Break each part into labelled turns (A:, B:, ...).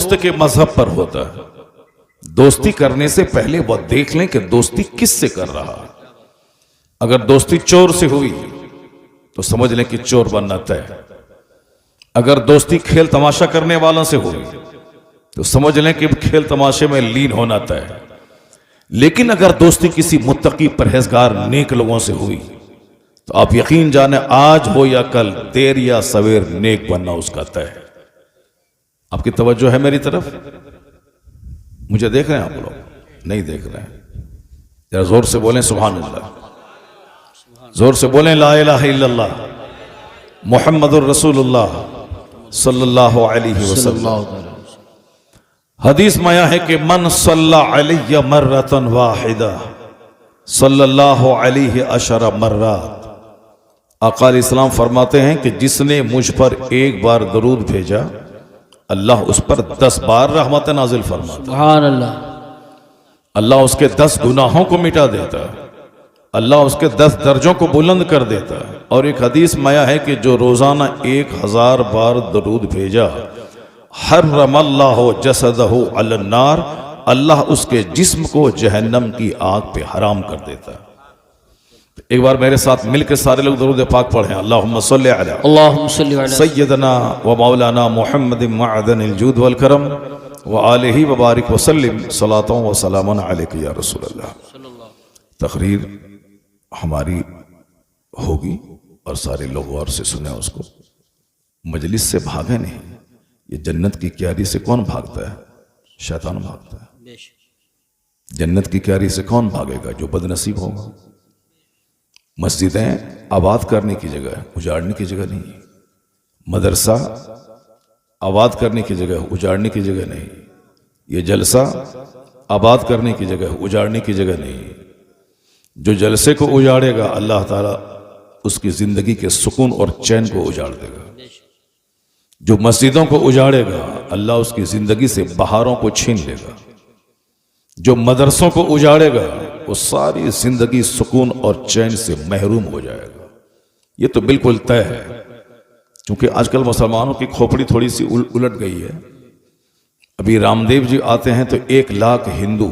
A: दोस्त के मजहब पर होता है। दोस्ती करने से पहले वह देख लें कि दोस्ती किससे कर रहा है। अगर दोस्ती चोर से हुई तो समझ लें कि चोर बनना तय है। अगर दोस्ती खेल तमाशा करने वालों से हुई तो समझ लें कि खेल तमाशे में लीन होना तय है। लेकिन अगर दोस्ती किसी मुत्तकी परहेजगार नेक लोगों से हुई तो आप यकीन जाने आज हो या कल, देर या सवेर, नेक बनना उसका तय है। आपकी तवज्जो है मेरी तरफ? मुझे देख रहे हैं आप लोग? नहीं देख रहे हैं? जरा जोर से बोलें सुभान अल्लाह, जोर से बोलें ला इलाहा इल्लल्लाह मुहम्मदुर रसूलुल्लाह सल्लल्लाहु अलैहि वसल्लम। हदीस में आया है कि मन सल्ला अलैहि मर्रतन वाहिदा सल्लल्लाहु अलैहि अशरा मर्रात। आका अलैहिस्सलाम फरमाते हैं कि जिसने मुझ पर एक बार दरूद भेजा अल्लाह उस पर 10 बार रहमत नाजिल फरमाता।
B: सुभान अल्लाह।
A: अल्लाह उसके 10 गुनाहों को मिटा देता है। अल्लाह उसके 10 दर्जों को बुलंद कर देता है। और एक हदीस में आया है कि जो रोजाना 1000 बार दरूद भेजा हर्रमल्लाहु जसदहु अलन्नार, अल्लाह उसके जिस्म को जहन्नम की आग पे हराम कर देता है। एक बार मेरे साथ मिलकर सारे लोग दरूद पाक पढ़ें। अल्लाहुम्मा सल्ली अला सय्यदना व मौलाना मुहम्मद मअदनिल जूद वल करम व आलिहि व बारिक व सल्लिम सलातों व सलामन अलैका या रसूल अल्लाह। तकरीर हमारी होगी और सारे लोग गौर से सुने उसको। मजलिस से भागे नहीं। ये जन्नत की क्यारी से कौन भागता है? शैतान भागता है। जन्नत की क्यारी से कौन भागेगा? जो बदनसीब होगा। मस्जिदें आबाद करने की जगह है, उजाड़ने की जगह नहीं। मदरसा आबाद करने की जगह, उजाड़ने की जगह नहीं। ये जलसा आबाद करने की जगह, उजाड़ने की जगह नहीं। जो जलसे को उजाड़ेगा अल्लाह ताला उसकी जिंदगी के सुकून और चैन को उजाड़ देगा। जो मस्जिदों को उजाड़ेगा अल्लाह उसकी जिंदगी से बहारों को छीन लेगा। जो मदरसों को उजाड़ेगा वो सारी जिंदगी सुकून और चैन से महरूम हो जाएगा। ये तो बिल्कुल तय है। क्योंकि आजकल मुसलमानों की खोपड़ी थोड़ी सी उलट गई है। अभी रामदेव जी आते हैं तो 1 लाख हिंदू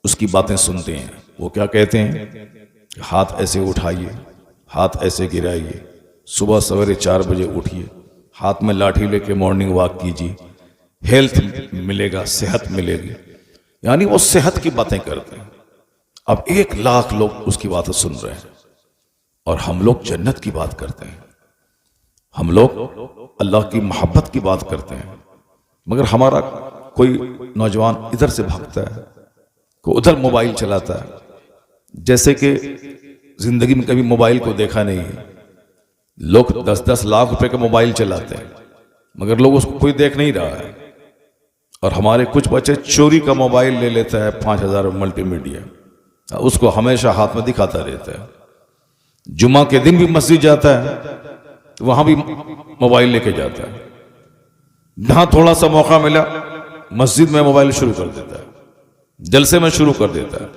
A: उसकी बातें सुनते हैं। वो क्या कहते हैं? हाथ ऐसे उठाइए, हाथ ऐसे गिराइए, सुबह सवेरे 4 बजे उठिए, हाथ में लाठी लेके मॉर्निंग वॉक कीजिए, हेल्थ मिलेगा, सेहत मिलेगी। यानी वो सेहत की बातें करते हैं। अब 1 लाख लोग उसकी बातें सुन रहे हैं और हम लोग जन्नत की बात करते हैं। हम लोग अल्लाह की मोहब्बत की बात करते हैं। मगर हमारा कोई नौजवान इधर से भागता है, कोई उधर मोबाइल चलाता है, जैसे कि जिंदगी में कभी मोबाइल को देखा नहीं है। लोग 10-10 लाख रुपए का मोबाइल चलाते हैं मगर लोग उसको कोई देख नहीं रहा है। और हमारे कुछ बच्चे चोरी का मोबाइल ले लेता है 5000 मल्टीमीडिया, उसको हमेशा हाथ में दिखाता रहता है। जुमा के दिन भी मस्जिद जाता है तो वहां भी मोबाइल लेके जाता है। जहां थोड़ा सा मौका मिला मस्जिद में मोबाइल शुरू कर देता है, जलसे में शुरू कर देता है।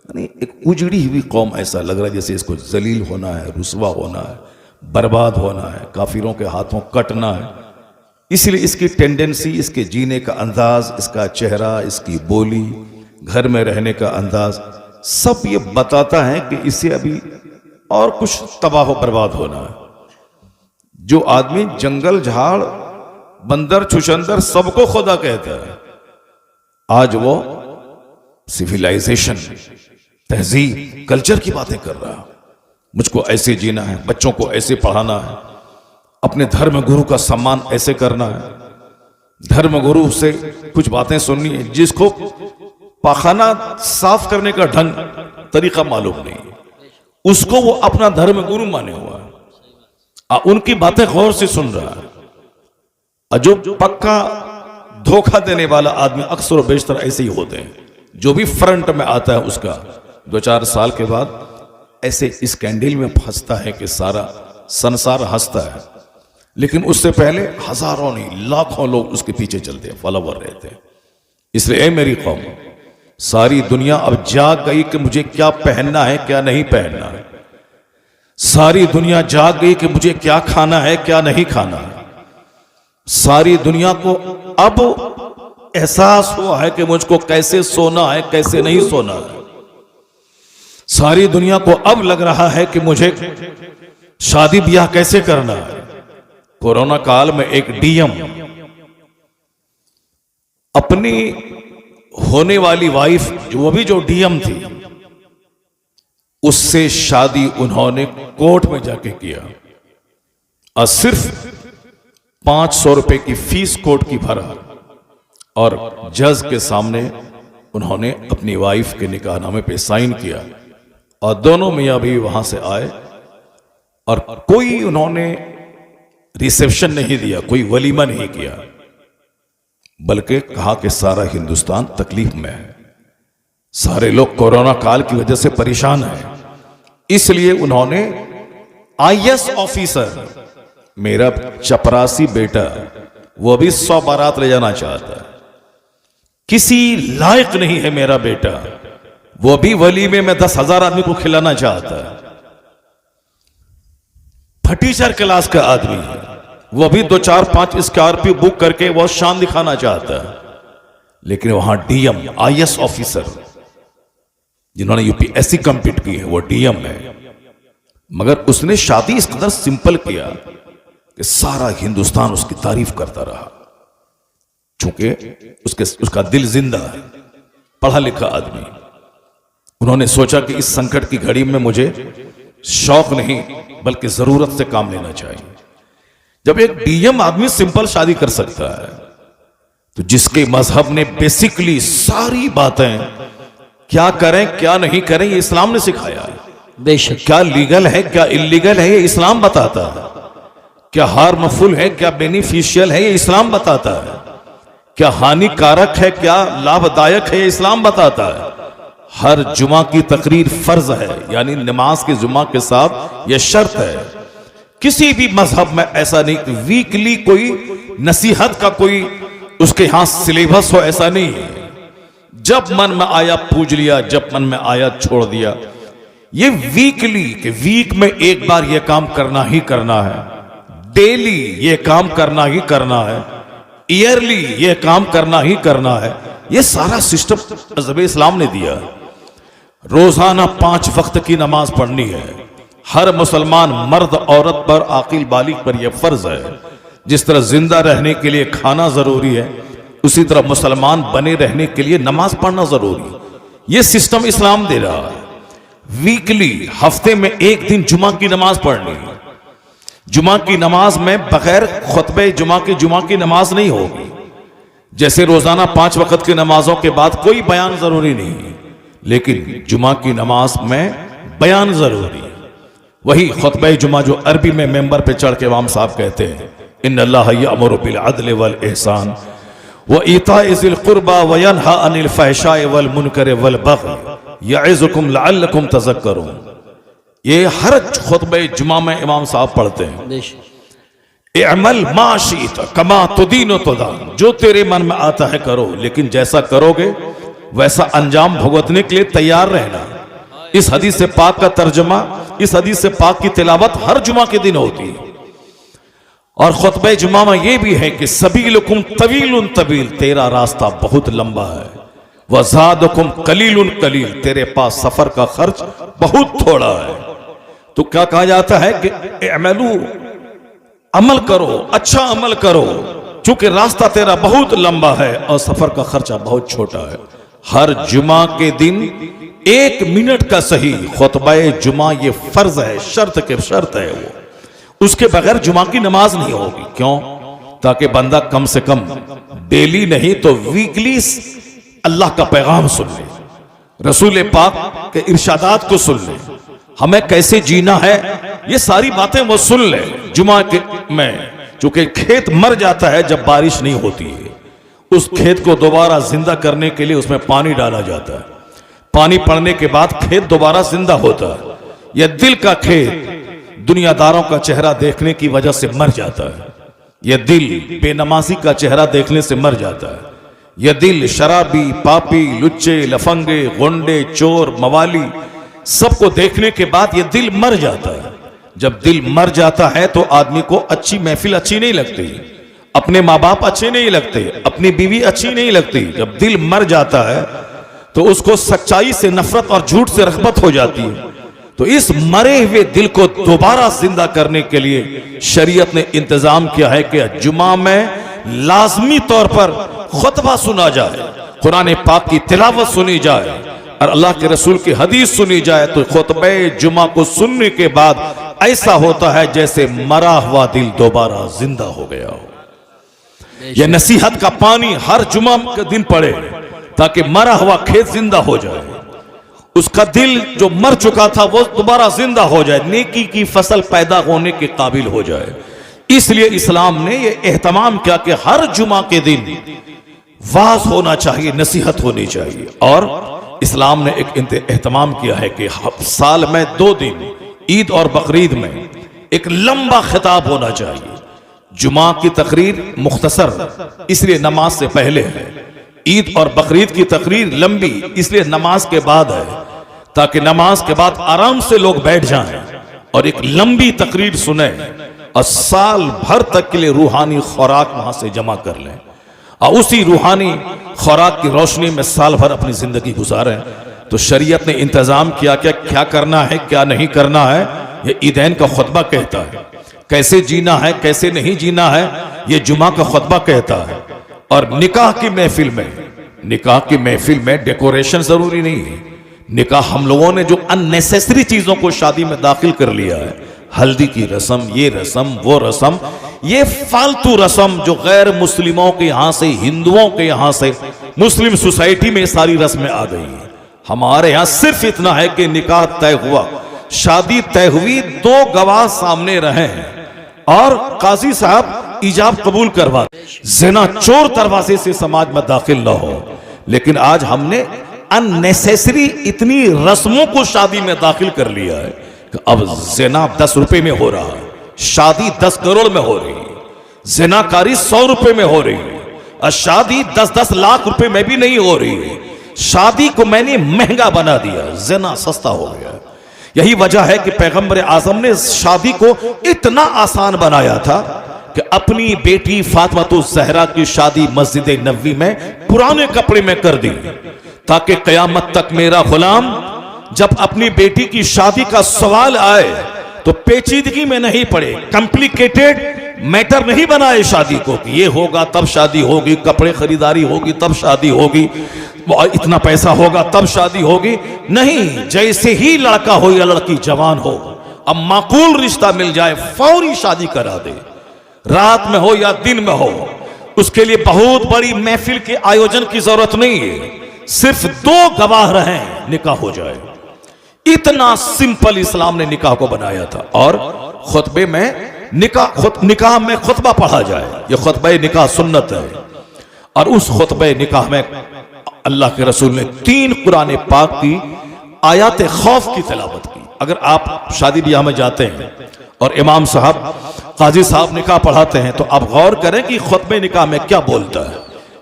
A: यानी एक उजड़ी हुई कौम ऐसा लग रहा है जैसे इसको जलील होना है, रुसवा होना है, बर्बाद होना है, काफिरों के हाथों कटना है। इसलिए इसकी टेंडेंसी, इसके जीने का अंदाज, इसका चेहरा, इसकी बोली, घर में रहने का अंदाज, सब ये बताता है कि इसे अभी और कुछ तबाह बर्बाद होना है। जो आदमी जंगल झाड़ बंदर छुछंदर सबको खुदा कहता है, आज वो सिविलाइजेशन, तहजीब, कल्चर की बातें कर रहा है। मुझको ऐसे जीना है, बच्चों को ऐसे पढ़ाना है, अपने धर्म गुरु का सम्मान ऐसे करना है, धर्म गुरु से कुछ बातें सुननी है। जिसको पाखाना साफ करने का ढंग तरीका मालूम नहीं, उसको वो अपना धर्म गुरु माने हुआ है, उनकी बातें गौर से सुन रहा है। जो पक्का धोखा देने वाला आदमी अक्सर और बेशतर ऐसे ही होते हैं। जो भी फ्रंट में आता है उसका 2-4 साल के बाद ऐसे स्कैंडल में फंसता है कि सारा संसार हंसता है। लेकिन उससे पहले हजारों नहीं लाखों लोग उसके पीछे चलते हैं, फॉलोवर रहते हैं। इसलिए ए मेरी कौम, सारी दुनिया अब जाग गई कि मुझे क्या पहनना है, क्या नहीं पहनना है। सारी दुनिया जाग गई कि मुझे क्या खाना है, क्या नहीं खाना है। सारी दुनिया को अब एहसास हुआ है कि मुझको कैसे सोना है, कैसे नहीं सोना है। सारी दुनिया को अब लग रहा है कि मुझे शादी ब्याह कैसे करना है। कोरोना काल में एक डीएम अपनी होने वाली वाइफ, वो भी जो डीएम थी, उससे शादी उन्होंने कोर्ट में जाके किया और सिर्फ 500 रुपए की फीस कोर्ट की भरा और जज के सामने उन्होंने अपनी वाइफ के निकाहनामे पे साइन किया और दोनों मियां भी वहां से आए और कोई उन्होंने रिसेप्शन नहीं दिया, कोई वलीमा नहीं किया, बल्कि कहा कि सारा हिंदुस्तान तकलीफ में है, सारे लोग कोरोना काल की वजह से परेशान हैं, इसलिए उन्होंने आईएएस ऑफिसर, मेरा चपरासी बेटा, वो भी 100 बारात ले जाना चाहता है, किसी लायक नहीं है मेरा बेटा, वो भी वलीमे में 10,000 आदमी को खिलाना चाहता है, फटीचर क्लास का आदमी है, वो भी 2-4-5 स्कॉर्पियो बुक करके वो शान दिखाना चाहता है, लेकिन वहां डीएम आईएएस ऑफिसर जिन्होंने यूपीएससी कंप्लीट की है, वो डीएम है, मगर उसने शादी इस कदर सिंपल किया कि सारा हिंदुस्तान उसकी तारीफ करता रहा, चूंकि उसका दिल जिंदा है, पढ़ा लिखा आदमी। उन्होंने सोचा कि इस संकट की घड़ी में मुझे शौक नहीं बल्कि जरूरत से काम लेना चाहिए। जब एक डीएम आदमी सिंपल शादी कर सकता है, तो जिसके मजहब ने बेसिकली सारी बातें क्या करें क्या नहीं करें ये इस्लाम ने सिखाया है,
B: बेशक
A: क्या लीगल है क्या इलीगल है ये इस्लाम बताता है, क्या हार्मफुल है क्या बेनिफिशियल है ये इस्लाम बताता है, क्या हानिकारक है क्या लाभदायक है ये इस्लाम बताता है। हर जुमा की तकरीर फर्ज है, यानी नमाज के जुमा के साथ यह शर्त है। किसी भी मजहब में ऐसा नहीं कि वीकली कोई नसीहत का कोई उसके यहां सिलेबस हो, ऐसा नहीं है। जब मन में आया पूज लिया, जब मन में आया छोड़ दिया। ये वीकली के वीक में एक बार ये काम करना ही करना है, डेली ये काम करना ही करना है, ईयरली ये काम करना ही करना है। ये सारा सिस्टम मज़हब इस्लाम ने दिया। रोजाना 5 वक्त की नमाज पढ़नी है, हर मुसलमान मर्द औरत पर, आकिल बालिग पर यह फर्ज है। जिस तरह जिंदा रहने के लिए खाना जरूरी है, उसी तरह मुसलमान बने रहने के लिए नमाज पढ़ना जरूरी। यह सिस्टम इस्लाम दे रहा है। वीकली हफ्ते में एक दिन जुमा की नमाज पढ़नी है। जुमा की नमाज में बगैर खुतबे जुमा की नमाज नहीं होगी। जैसे रोजाना 5 वक्त की नमाजों के बाद कोई बयान जरूरी नहीं, लेकिन जुमा की नमाज में बयान जरूरी। वही खुतबे जुमा जो अरबी में मेंबर पे चढ़ के इमाम साहब कहते हैं, इन्नल्लाह यअमुरु बिल अदल वल इहसान व ईताइ ज़िल कुर्बा व यनहा अनिल फहशाइ वल मुनकर वल बग़य यइज़ुकुम लअल्लकुम तज़क्करून। ये हर खुतबे जुमा में इमाम साहब पढ़ते हैं। इअमल मा शीत कमा तुदीन तुदान, जो तेरे मन में आता है करो, लेकिन जैसा करोगे वैसा अंजाम भुगतने के लिए तैयार रहना। इस हदीस से पाक का तर्जुमा, इस हदीस से पाक की तिलावत हर जुमा के दिन होती है। और खुतबे जुमा में यह भी है कि सबीलुकुम तवीलुन तवील, तेरा रास्ता बहुत लंबा है। वज़ादुकुम कलीलुन कलील, तेरे पास सफर का खर्च बहुत थोड़ा है। तो क्या कहा जाता है कि इअमलू, अमल करो, अच्छा अमल करो, चूंकि रास्ता तेरा बहुत लंबा है और सफर का खर्चा बहुत छोटा है। हर जुमा के दिन 1 मिनट का सही खुतबा जुमा ये फर्ज है, शर्त है वो, उसके बगैर जुमा की नमाज नहीं होगी। क्यों? ताकि बंदा कम से कम डेली नहीं तो वीकली अल्लाह का पैगाम सुन ले, रसूल पाक के इरशादात को सुन ले, हमें कैसे जीना है ये सारी बातें वो सुन ले जुमा के में। चूंकि खेत मर जाता है जब बारिश नहीं होती है, उस खेत को दोबारा जिंदा करने के लिए उसमें पानी डाला जाता है। पानी पड़ने के बाद खेत दोबारा जिंदा होता है। यह दिल का खेत दुनियादारों का चेहरा देखने की वजह से मर जाता है। यह दिल बेनमाजी का चेहरा देखने से मर जाता है। यह दिल शराबी, पापी, लुच्चे, लफंगे, गुंडे, चोर, मवाली सबको देखने के बाद यह दिल मर जाता है। जब दिल मर जाता है तो आदमी को अच्छी महफिल अच्छी नहीं लगती, अपने माँ बाप अच्छे नहीं लगते, अपनी बीवी अच्छी नहीं लगती। जब दिल मर जाता है तो उसको सच्चाई से नफरत और झूठ से रग़बत हो जाती है। तो इस मरे हुए दिल को दोबारा जिंदा करने के लिए शरीयत ने इंतजाम किया है कि जुमा में लाजमी तौर पर खुतबा सुना जाए, कुरान पाक की तिलावत सुनी जाए और अल्लाह के रसूल की हदीस सुनी जाए। तो खुतबे जुमा को सुनने के बाद ऐसा होता है जैसे मरा हुआ दिल दोबारा जिंदा हो गया हो। यह नसीहत का पानी हर जुमा के दिन पड़े ताकि मरा हुआ खेत जिंदा हो जाए, उसका दिल जो मर चुका था वो दोबारा जिंदा हो जाए, नेकी की फसल पैदा होने के काबिल हो जाए। इसलिए इस्लाम ने ये एहतमाम किया कि हर जुमा के दिन वाज होना चाहिए, नसीहत होनी चाहिए। और इस्लाम ने एक एहतमाम किया है कि साल में 2 दिन, ईद और बकरीद में एक लंबा खिताब होना चाहिए। जुमा की तकरीर मुख्तसर इसलिए नमाज से पहले है, ईद और बकरीद की तकरीर लंबी इसलिए नमाज के बाद है, ताकि नमाज के बाद आराम से लोग बैठ जाएं और एक लंबी तकरीर सुने और साल भर तक के लिए रूहानी खुराक वहां से जमा कर लें और उसी रूहानी खुराक की रोशनी में साल भर अपनी जिंदगी गुजारें। तो शरीयत ने इंतजाम किया कि क्या करना है क्या नहीं करना है, ये ईदैन का खुतबा कहता है। कैसे जीना है कैसे नहीं जीना है ये जुमा का खुतबा कहता है। और निकाह की महफिल में डेकोरेशन जरूरी नहीं है। निकाह हम लोगों ने जो अननेसेसरी चीजों को शादी में दाखिल कर लिया है, हल्दी की रस्म, ये रस्म वो रस्म, ये फालतू रस्म जो गैर मुस्लिमों के यहां से, हिंदुओं के यहां से मुस्लिम सोसाइटी में सारी रस्में आ गई हैं। हमारे यहां सिर्फ इतना है कि निकाह तय हुआ, शादी तय हुई, 2 गवाह सामने रहे और काजी साहब इजाब कबूल करवा, ज़िना चोर दरवाजे से समाज में दाखिल न हो। लेकिन आज हमने अननेसेसरी इतनी रस्मों को शादी में दाखिल कर लिया है कि अब ज़िना 10 रुपए में हो रहा है, शादी 10 करोड़ में हो रही है, ज़िनाकारी 100 रुपए में हो रही है और शादी 10-10 लाख रुपए में भी नहीं हो रही है। शादी को मैंने महंगा बना दिया, ज़िना सस्ता हो गया। यही वजह है कि पैगंबर आजम ने शादी को इतना आसान बनाया था कि अपनी बेटी फातिमा ज़हरा की शादी मस्जिद नबवी में पुराने कपड़े में कर दी, ताकि कयामत तक मेरा गुलाम जब अपनी बेटी की शादी का सवाल आए तो पेचीदगी में नहीं पड़े, कॉम्प्लिकेटेड मैटर नहीं बनाए शादी को कि ये होगा तब शादी होगी, कपड़े खरीदारी होगी तब शादी होगी, इतना पैसा होगा तब शादी होगी। नहीं, जैसे ही लड़का हो या लड़की जवान हो, अब माकूल रिश्ता मिल जाए फौरी शादी करा दे, रात में हो या दिन में हो। उसके लिए बहुत बड़ी महफिल के आयोजन की जरूरत नहीं है, सिर्फ 2 गवाह रहें निकाह हो जाए। इतना सिंपल इस्लाम ने निकाह को बनाया था। और खुतबे में निकाह में खुतबा पढ़ा जाए, यह खुतबे निकाह सुन्नत है। और उस खुतबे निकाह में अल्लाह के रसूल ने 3 कुरान पाक की आयात खौफ की तिलावत की। अगर आप शादी ब्याह में जाते हैं और इमाम साहब काजी साहब निकाह पढ़ाते हैं तो आप गौर करें कि खुतबे निकाह में क्या बोलता है।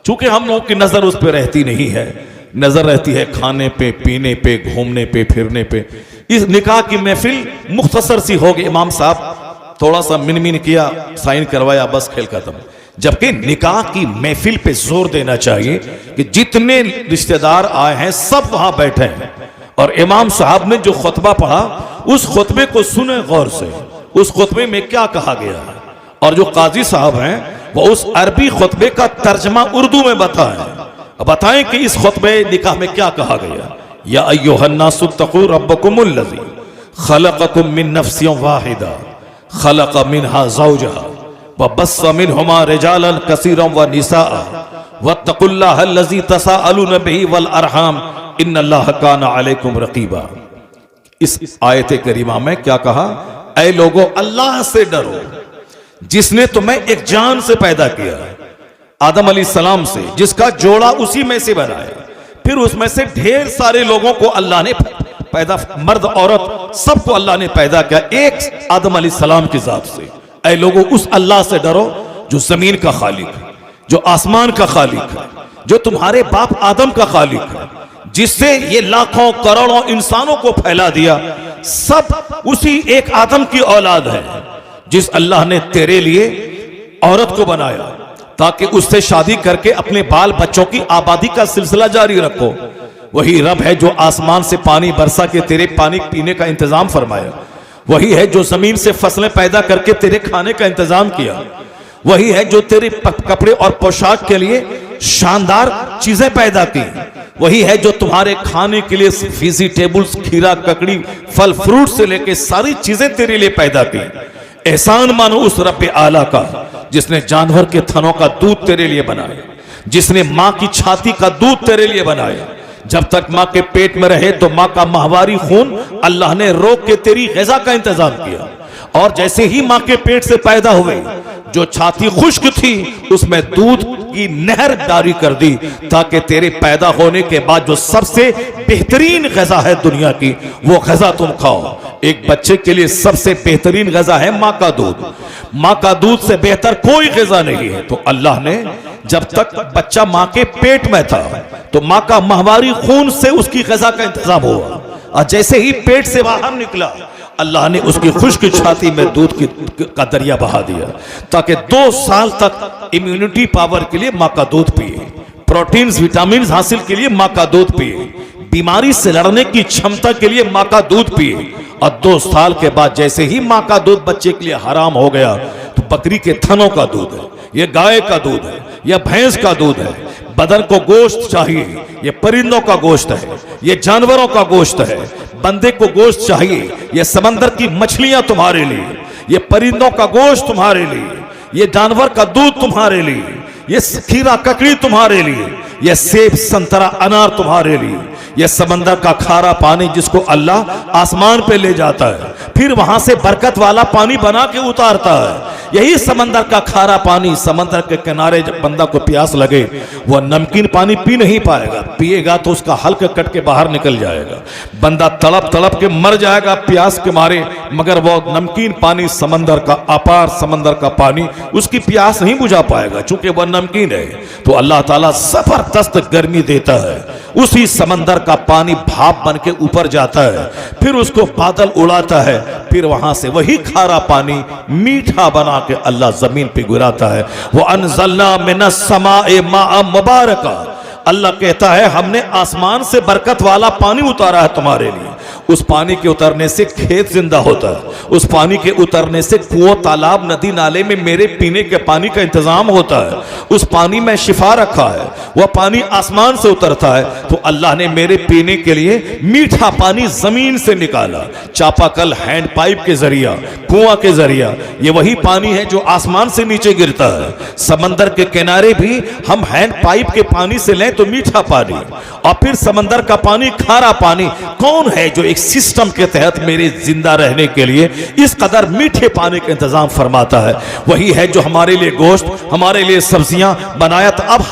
A: चूंकि हम लोगों की नजर उस पर रहती नहीं है, नजर रहती है खाने पे, पीने पे, घूमने पे, फिरने पे। इस निकाह की महफिल मुख्तसर सी होगी, इमाम साहब थोड़ा सा मिनमिन किया, साइन करवाया, बस खेल खत्म। जबकि निकाह की महफिल पे जोर देना चाहिए कि जितने रिश्तेदार आए हैं सब वहां बैठे हैं और इमाम साहब ने जो खुतबा पढ़ा उस खुतबे को सुने गौर से, उस खुतबे में क्या कहा गया है। और जो काजी साहब हैं वो उस अरबी खुतबे का तर्जमा उर्दू में बताएं कि इस खुतबे निकाह में क्या कहा गया। या अय्युहन्नासु तक़ू रब्बकुमुल्लज़ी खलक़कुम मिन नफ्सिन वाहिदा खलक़ मिनहा ज़ौजहा वबस्स मिनहुमा रिजालन कसीरन व निसाअ वत्तक़ुल्लाहल्लज़ी तसाअलून बिही वल अरहाम इन्नल्लाह काना अलैकुम रक़ीबा। इस आयत करीमा में क्या कहा? ऐ लोगों, अल्लाह से डरो जिसने तुम्हें एक जान से पैदा किया, आदम अलैहिस्सलाम से, जिसका जोड़ा उसी में से बनाया, फिर उसमें से ढेर सारे लोगों को अल्लाह ने पैदा, मर्द औरत सबको अल्लाह ने पैदा किया एक आदम अलैहिस्सलाम की जात से। ऐ लोगों, उस अल्लाह से डरो जो जमीन का खालिक है, जो आसमान का खालिक है, जो तुम्हारे बाप आदम का खालिक है, जिससे ये लाखों करोड़ों इंसानों को फैला दिया। सब उसी एक आदम की औलाद है। जिस अल्लाह ने तेरे लिए औरत को बनाया ताकि उससे शादी करके अपने बाल बच्चों की आबादी का सिलसिला जारी रखो। वही रब है जो आसमान से पानी बरसा के तेरे पानी पीने का इंतजाम फरमाया। वही है जो जमीन से फसलें पैदा करके तेरे खाने का इंतजाम किया। वही है जो तेरे कपड़े और पोशाक के लिए शानदार चीजें पैदा की। वही है जो तुम्हारे खाने के लिए वेजिटेबल्स, खीरा, ककड़ी, फल फ्रूट से लेके सारी चीजें तेरे लिए पैदा की। एहसान मानो उस रब आला का जिसने जानवर के थनों का दूध तेरे लिए बनाया, जिसने मां की छाती का दूध तेरे लिए बनाया। जब तक मां के पेट में रहे तो मां का माहवारी खून अल्लाह ने रोक के तेरी ग़िज़ा का इंतजाम किया। और जैसे ही मां के पेट से पैदा हुए, जो छाती खुश्क थी उसमें दूध की नहर जारी कर दी ताकि तेरे पैदा होने के बाद जो सबसे बेहतरीन ग़िज़ा है दुनिया की, वो ग़िज़ा तुम खाओ। एक बच्चे के लिए सबसे बेहतरीन ग़िज़ा है मां का दूध। मां का दूध से बेहतर कोई ग़िज़ा नहीं है। तो अल्लाह ने जब तक बच्चा मां के पेट में था तो मां का माहवारी खून से उसकी ग़िज़ा का इंतजाम हुआ, और जैसे ही पेट से बाहर निकला अल्लाह ने उसकी खुश्क छाती में दूध का दरिया बहा दिया ताकि 2 साल तक इम्यूनिटी पावर के लिए मां का दूध पिए, प्रोटीन्स विटामिन हासिल के लिए मां का दूध पिए, बीमारी से लड़ने की क्षमता के लिए मां का दूध पिए। और 2 साल के बाद जैसे ही मां का दूध बच्चे के लिए हराम हो गया तो बकरी के थनों का दूध है, ये गाय का दूध है, यह भैंस का दूध है, बदन को गोश्त चाहिए, ये परिंदों का गोश्त है, ये जानवरों का गोश्त है, बंदे को गोश्त चाहिए, ये समंदर की मछलियां तुम्हारे लिए, ये परिंदों का गोश्त तुम्हारे लिए, ये जानवर का दूध तुम्हारे लिए, ये खीरा ककड़ी तुम्हारे लिए, ये सेब संतरा अनार तुम्हारे लिए, ये समंदर का खारा पानी जिसको अल्लाह आसमान पे ले जाता है फिर वहां से बरकत वाला पानी बना के उतारता है। यही समंदर का खारा पानी, समंदर के किनारे जब बंदा को प्यास लगे वह नमकीन पानी पी नहीं पाएगा, पिएगा तो उसका हल्क कट के बाहर निकल जाएगा, बंदा तड़प तड़प के मर जाएगा प्यास के मारे। मगर वो नमकीन पानी समंदर का, अपार समंदर का पानी उसकी प्यास नहीं बुझा पाएगा चूंकि वह नमकीन है। तो अल्लाह ताला जबरदस्त गर्मी देता है, उसी समंदर का पानी भाप बन के ऊपर जाता है, फिर उसको बादल उड़ाता है, फिर वहां से वही खारा पानी मीठा बना के अल्लाह जमीन पे गिराता है। वो अनज़लना मिनस समाए माअ मुबारका, अल्लाह कहता है हमने आसमान से बरकत वाला पानी उतारा है तुम्हारे लिए। उस पानी के उतरने से खेत जिंदा होता है, उस पानी के उतरने से कुओं, तालाब, नदी नाले में मेरे पीने के पानी का इंतजाम होता है, उस पानी में शिफा रखा है, वह पानी आसमान से उतरता है। तो अल्लाह ने मेरे पीने के लिए मीठा पानी जमीन से निकाला, चापाकल, हैंड पाइप के जरिया, कुआं के जरिया। ये वही पानी है जो आसमान से नीचे गिरता है। समंदर के किनारे भी हम हैंड पाइप के पानी से लें तो मीठा पानी, और फिर समंदर का पानी खारा पानी। कौन है जो एक सिस्टम के तहत मेरे जिंदा रहने के लिए इस कदर मीठे पानी का इंतजाम फरमाता है? वही है जो हमारे लिए गोश्त, हमारे लिए सब्जियां बनाया। तो अब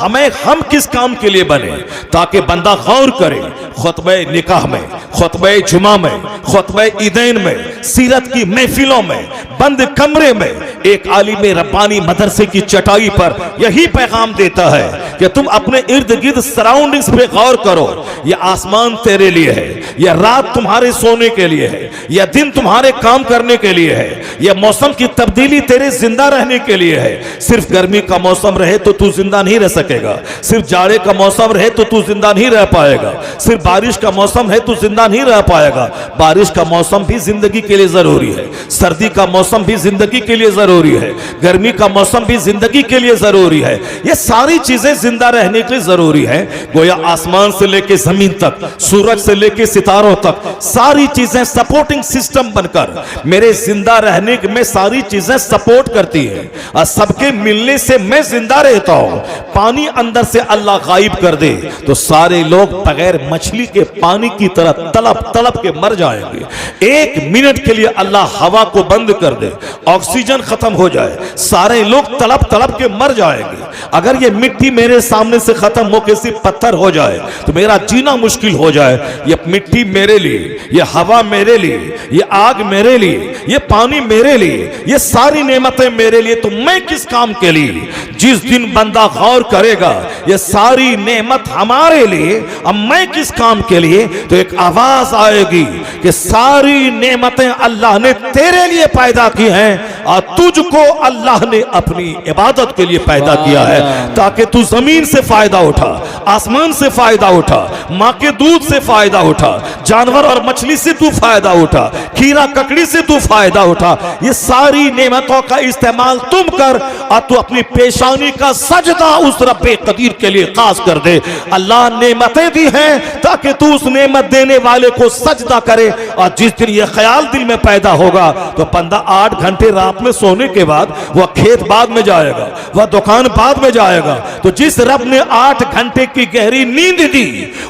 A: हम किस काम के लिए बने ताकि बंदा गौर करे। खुतबे निकाह में, खुतबे जुमा में, खुतबे ईदैन में, सीरत की महफिलों में, बंद कमरे में एक आलिम रब्बानी मदरसे की चटाई पर यही पैगाम देता है कि तुम अपने इर्द गिर्द सराउंडिंग्स पे गौर करो। यह आसमान तेरे लिए है, यह रात तुम्हारे सोने के लिए है, यह दिन तुम्हारे काम करने के लिए है, यह मौसम की तब्दीली तेरे जिंदा रहने के लिए है। सिर्फ गर्मी का मौसम रहे तो तू जिंदा नहीं रह सकेगा, सिर्फ जाड़े का मौसम रहे तो तू जिंदा नहीं रह पाएगा, सिर्फ बारिश का मौसम है तो जिंदा नहीं रह पाएगा। बारिश का मौसम भी जिंदगी के लिए जरूरी है, सर्दी का मौसम भी जिंदगी के लिए जरूरी है, गर्मी का मौसम भी जिंदगी के लिए जरूरी है। ये सारी चीजें जिंदा रहने के लिए जरूरी है। गोया आसमान से लेके जमीन तक, सूरज से लेके सितारों तक, सारी चीजें सपोर्टिंग सिस्टम बनकर मेरे जिंदा रहने में सारी चीजें सपोर्ट करती है, और सबके मिलने से मैं जिंदा रहता हूं। पानी अंदर से अल्लाह गायब कर दे तो सारे लोग बगैर मछली के पानी की तरह तड़प तड़प के मर जाएंगे। 1 मिनट के लिए अल्लाह हवा को बंद कर दे, ऑक्सीजन खत्म हो जाए, सारे लोग तड़प तड़प के मर जाएंगे। अगर ये मिट्टी मेरे सामने से खत्म हो के सिर्फ पत्थर हो जाए तो मेरा जीना मुश्किल हो जाए। ये मिट्टी मेरे लिए, ये हवा मेरे लिए, ये आग मेरे लिए, ये पानी मेरे लिए, ये सारी नेमतें मेरे लिए, तो मैं किस काम के लिए? जिस दिन बंदा गौर करेगा ये सारी नेमत हमारे लिए, अब मैं किस काम के लिए, तो एक आवाज आएगी कि सारी नेमतें अल्लाह ने तेरे लिए पैदा की हैं, तुझको अल्लाह ने अपनी इबादत के लिए पैदा किया है ताकि तू जमीन से फायदा उठा, आसमान से फायदा उठा, माँ के दूध से फायदा उठा, जानवर और मछली से तू फायदा उठा, कीड़ा ककड़ी से तू फायदा उठा। ये सारी नेमतों का इस्तेमाल तुम कर और तू अपनी पेशानी का सजदा उस रब्बे कदीर के लिए खास कर दे। अल्लाह नेमतें दी हैं ताकि तू उस नेमत देने वाले को सजदा करे। और जिस दिन ये ख्याल दिल में पैदा होगा तो बंदा 8 घंटे रात में सोने के बाद वह खेत बाद में जाएगा, वह दुकान बाद में जाएगा। तो जिस रब ने 8 घंटे की गहरी नींद दी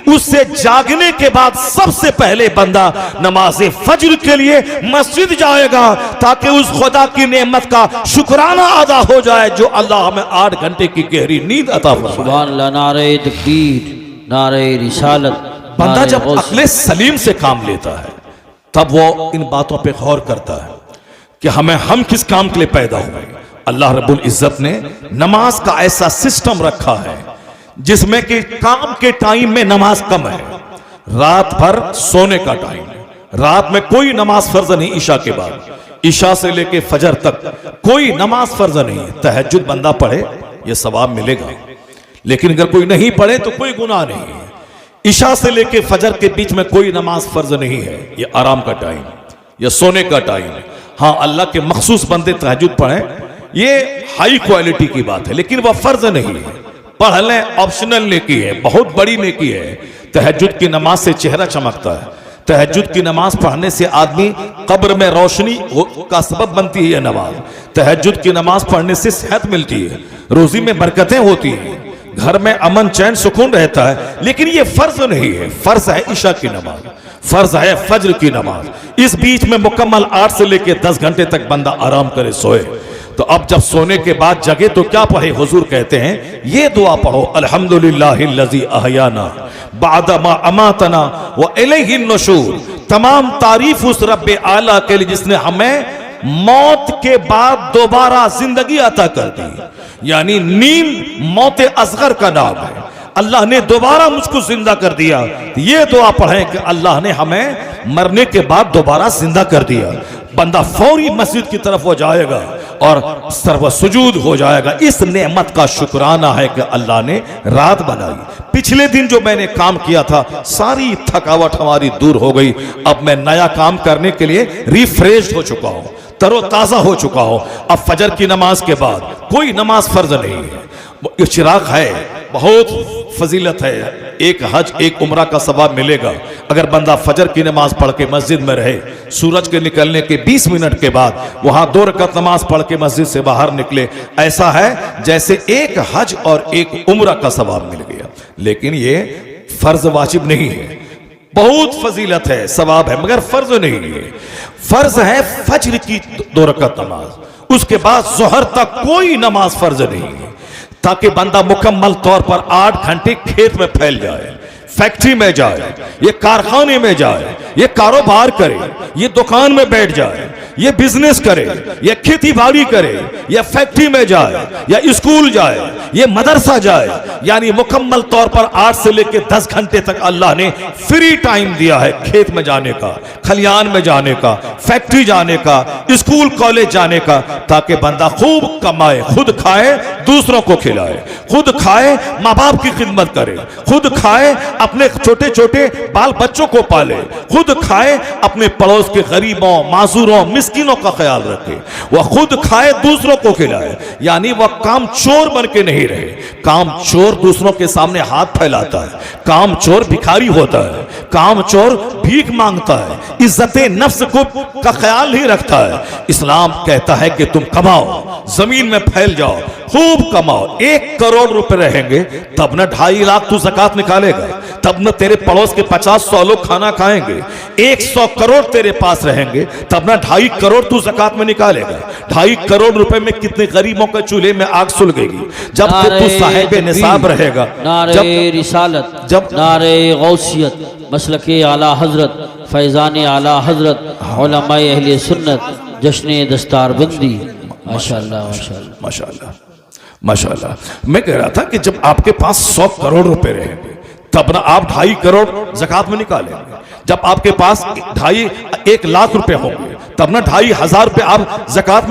A: उससे जागने के बाद सबसे पहले बंदा नमाज फज्र के लिए मस्जिद जाएगा ताकि उस खुदा की नेमत का शुक्राना अदा हो जाए जो अल्लाह हमें 8 घंटे की गहरी नींद अता फरमाए।
B: सुभान अल्लाह, नारे तकबीर, नारे रिसालत।
A: बंदा जब अक्ले सलीम से काम लेता है तब वो इन बातों पे गौर करता है कि हम किस काम के लिए पैदा हुए। अल्लाह रब्बुल इज्जत ने नमाज का ऐसा सिस्टम रखा है जिसमें कि काम के टाइम में नमाज कम है, रात भर सोने का टाइम है। रात में कोई नमाज फर्ज नहीं, ईशा के बाद, ईशा से लेके फजर तक कोई नमाज फर्ज नहीं है। तहज्जुद बंदा पढ़े ये सवाब मिलेगा, लेकिन अगर कोई नहीं पढ़े तो कोई गुनाह नहीं है। ईशा से लेके फजर के बीच में कोई नमाज फर्ज नहीं है, ये आराम का टाइम, ये सोने का टाइम है। हाँ, अल्लाह के मखसूस बंदे तहज्जुद पढ़ें, ये हाई क्वालिटी की बात है, लेकिन वह फर्ज नहीं है। पढ़ लें, ऑप्शनल नेकी है, बहुत बड़ी नेकी है। तहज्जुद की नमाज से चेहरा चमकता है, तहज्जुद की नमाज पढ़ने से आदमी कब्र में रोशनी का सबब बनती है। यह नमाज, तहज्जुद की नमाज पढ़ने से सेहत मिलती है, रोजी में बरकतें होती हैं, घर में अमन चैन सुकून रहता है। लेकिन ये फर्ज नहीं है, फर्ज है ईशा की नमाज, फर्ज है फज्र की नमाज। इस बीच में मुकम्मल 8 से लेकर 10 घंटे तक बंदा आराम करे, सोए। तो अब जब सोने के बाद जगे तो क्या पढ़े? हुजूर कहते हैं ये दुआ पढ़ो, अल्हम्दुलिल्लाहिल्लज़ी अहयाना बादा मा अमातना व इलैहि नुशूर। तमाम तारीफ उस रब्बे आला के लिए जिसने हमें मौत के बाद दोबारा जिंदगी अता कर दी। यानी नींद मौत असगर का नाम है, अल्लाह ने दोबारा मुझको जिंदा कर दिया। ये दुआ पढ़ें कि अल्लाह ने हमें मरने के बाद दोबारा जिंदा कर दिया। बंदा फौरी मस्जिद की तरफ वो जाएगा और सर्व सुजूद हो जाएगा। इस नेमत का शुक्राना है कि अल्लाह ने रात बनाई। पिछले दिन जो मैंने काम किया था सारी थकावट हमारी दूर हो गई। अब मैं नया काम करने के लिए रिफ्रेश हो चुका हूं, तरोताजा हो चुका हूं। अब फजर की नमाज के बाद कोई नमाज फर्ज नहीं है, इशराक है, बहुत फजीलत है। एक हज एक उम्रा का सवाब मिलेगा अगर बंदा फजर की नमाज पढ़ के मस्जिद में रहे। सूरज के निकलने के 20 मिनट के बाद वहां 2 रकात नमाज पढ़ के मस्जिद से बाहर निकले, ऐसा है जैसे एक हज और एक उम्रा का सवाब मिल गया। लेकिन ये फर्ज वाजिब नहीं है, बहुत फजीलत है, सवाब है, मगर फर्ज नहीं है। फर्ज है फज्र की 2 रकात नमाज, उसके बाद जोहर तक कोई नमाज फर्ज नहीं है, ताकि बंदा मुकम्मल तौर पर 8 घंटे खेत में फैल जाए, फैक्ट्री में जाए, ये कारखाने में जाए, ये कारोबार करे, ये दुकान में बैठ जाए, ये बिजनेस करे, ये खेती बाड़ी करे, ये फैक्ट्री में जाए, या स्कूल जाए, ये मदरसा जाए। यानी मुकम्मल तौर पर 8 से लेकर 10 घंटे तक अल्लाह ने फ्री टाइम दिया है खेत में जाने का, खलियान में जाने का, फैक्ट्री जाने का, स्कूल कॉलेज जाने का, ताकि बंदा खूब कमाए, खुद खाए, दूसरों को खिलाए, खुद खाए, माँ बाप की खिदमत करे, खुद खाए, अपने छोटे छोटे बाल बच्चों को पाले, खुद खाए, अपने पड़ोस के गरीबों, माजूरों, मिस्किनों का ख्याल रखे, वह खुद खाए, दूसरों को खिलाए। यानी वह काम चोर बन के नहीं रहे। काम चोर दूसरों के सामने हाथ फैलाता है, काम चोर भिखारी होता है, काम चोर भीख मांगता है, इज्जत नफ्स को का ख्याल नहीं रखता है। इस्लाम कहता है कि तुम कमाओ, जमीन में फैल जाओ, खूब कमाओ। 1 करोड़ रुपए रहेंगे तब न 2.5 लाख तू ज़कात निकालेगा, तब न तेरे पड़ोस के 50-100 लोग खाना खाएंगे। 100 करोड़ तेरे पास रहेंगे तब न 2.5 करोड़ तू ज़कात में निकालेगा। 2.5 करोड़ रुपए में कितने गरीबों के चूल्हे में आग सुलगेगी जब तू साहिब निसाब रहेगा।
B: नारे रिसालत, जब नारे गौसियत, मसलके आला हजरत, फैजान आला हजरत, उलमाए अहले सुन्नत, जश्न दस्तारबंदी। माशाअल्लाह माशाअल्लाह माशाअल्लाह
A: माशाअल्लाह। मैं कह रहा था कि जब आपके पास 100 करोड़ रुपए रहेंगे तब ना आप 2.5 करोड़ ज़कात में निकालेंगे। जब आपके पास 1 लाख रुपए होंगे तब ना 2500 रुपये आप ज़कात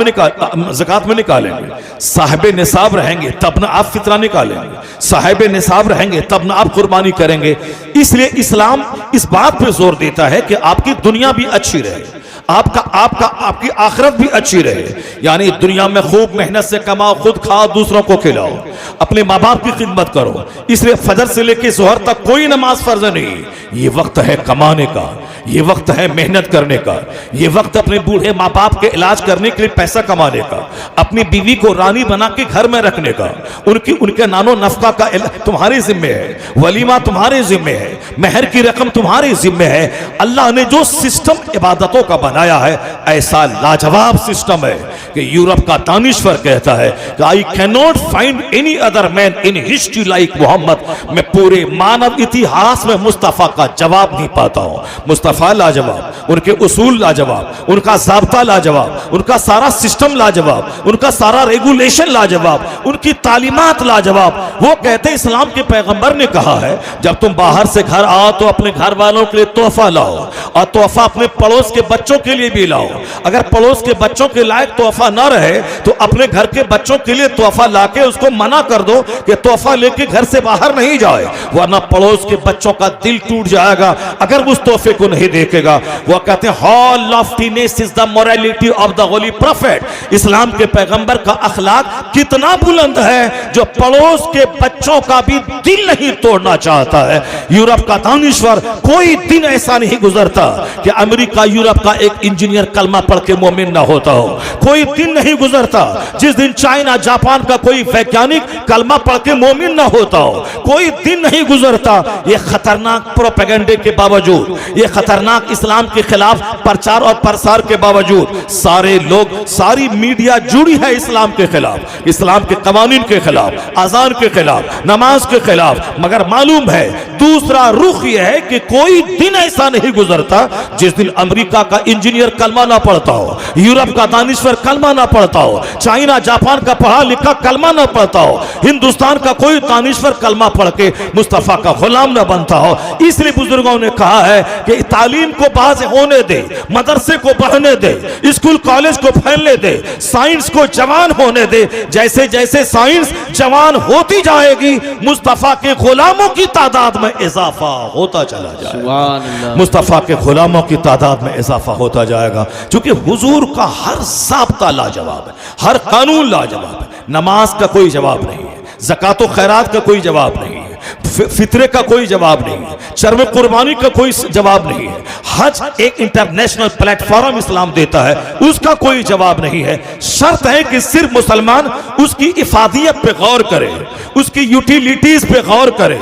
A: में निकालेंगे। साहिब निसाब रहेंगे तब ना आप फितरा निकालेंगे। साहिब निसाब रहेंगे तब ना आप कुर्बानी करेंगे। इसलिए इस्लाम इस बात पे जोर देता है कि आपकी दुनिया भी अच्छी रहे, आपकी आखिरत भी अच्छी रहे। यानी दुनिया में खूब मेहनत से कमाओ, खुद खाओ, दूसरों को खिलाओ, अपने माँ बाप की खिदमत करो। इसलिए फजर से लेकर जोहर तक कोई नमाज फर्ज नहीं। ये वक्त है कमाने का, ये वक्त है मेहनत करने का, ये वक्त अपने बूढ़े माँ बाप के इलाज करने के लिए पैसा कमाने का, अपनी बीवी को रानी बना के घर में रखने का, उनके नानो नफका का तुम्हारे जिम्मे है, वलीमा तुम्हारे जिम्मे है, मेहर की रकम तुम्हारे जिम्मे है। अल्लाह ने जो सिस्टम इबादतों का बनाया है ऐसा लाजवाब सिस्टम है कि यूरोप का दानिश्वर कहता है कि I can not find any other man in history like Muhammad. मैं पूरे मानव इतिहास में मुस्तफा का जवाब नहीं पाता हूं। मुस्तफा लाजवाब, उनके उसूल लाजवाब, उनका ज़ाब्ता लाजवाब, उनका सारा सिस्टम लाजवाब, उनका सारा रेगुलेशन लाजवाब, उनकी तालीमात लाजवाब। वो कहते इस्लाम के पैगंबर ने कहा है जब तुम बाहर से घर आओ तो अपने घर वालों के लिए तोहफा लाओ, और तोहफा अपने पड़ोस के बच्चों के लिए भी लाओ। अगर पड़ोस के बच्चों के लायक तोहफा ना रहे तो अपने घर के बच्चों के लिए तोहफा लाके उसको मना कर दो कि तोहफा लेके घर से बाहर नहीं जाए, वरना पड़ोस के बच्चों का दिल टूट जाएगा अगर उस तोहफे को नहीं देखेगा। वो कहते हैं how loftiness is the morality of the holy prophet. इस्लाम के पैगंबर का अखलाक कितना बुलंद है जो पड़ोस के बच्चों का भी दिल नहीं तोड़ना चाहता है। यूरोप का दानिश्वर, कोई दिन ऐसा नहीं गुजरता कि अमेरिका यूरोप का एक इंजीनियर कलमा पढ़ के मोमिन ना होता हो। कोई दिन नहीं गुजरता जिस दिन चाइना जापान का कोई वैज्ञानिक कलमा पढ़ के मोमिन ना होता हो। कोई दिन नहीं गुजरता ये खतरनाक प्रोपेगेंडे के बावजूद, ये खतरनाक इस्लाम के खिलाफ प्रचार और प्रसार के बावजूद सारे लोग, सारी मीडिया जुड़ी है इस्लाम के खिलाफ, इस्लाम के कवानीन के खिलाफ, अजान के खिलाफ, नमाज के खिलाफ। मगर मालूम है दूसरा रुख यह है कि कोई दिन ऐसा नहीं गुजरता जिस दिन अमेरिका का इंजीनियर कलमा ना पढ़ता हो, यूरोप का दानिश्वर कलमा ना पढ़ता हो, चाइना जापान का पढ़ा लिखा कलमा ना पढ़ता हो, हिंदुस्तान का कोई दानिश्वर कलमा पढ़ के मुस्तफा का गुलाम ना बनता हो। इसलिए बुजुर्गों ने कहा है कि तालीम को बाज होने दे, मदरसे को बढ़ने दे, स्कूल कॉलेज को फैलने दे, साइंस को जवान होने दे। जैसे जैसे साइंस जवान होती जाएगी मुस्तफा के गुलामों की तादाद में इजाफा होता चला जाएगा, मुस्तफा के गुलामों की तादाद में इजाफा होता जाएगा। क्योंकि हुजूर का हर ज़ाब्ता लाजवाब है, हर कानून लाजवाब है। नमाज का कोई जवाब नहीं है, ज़कात व खैरात का कोई जवाब नहीं है, फितरे का कोई जवाब नहीं है, शर्म कुर्बानी का कोई जवाब नहीं है, हज एक इंटरनेशनल प्लेटफॉर्म इस्लाम देता है उसका कोई जवाब नहीं है। शर्त है कि सिर्फ मुसलमान उसकी इफादियत पे गौर करे, उसकी यूटिलिटीज पे गौर करे,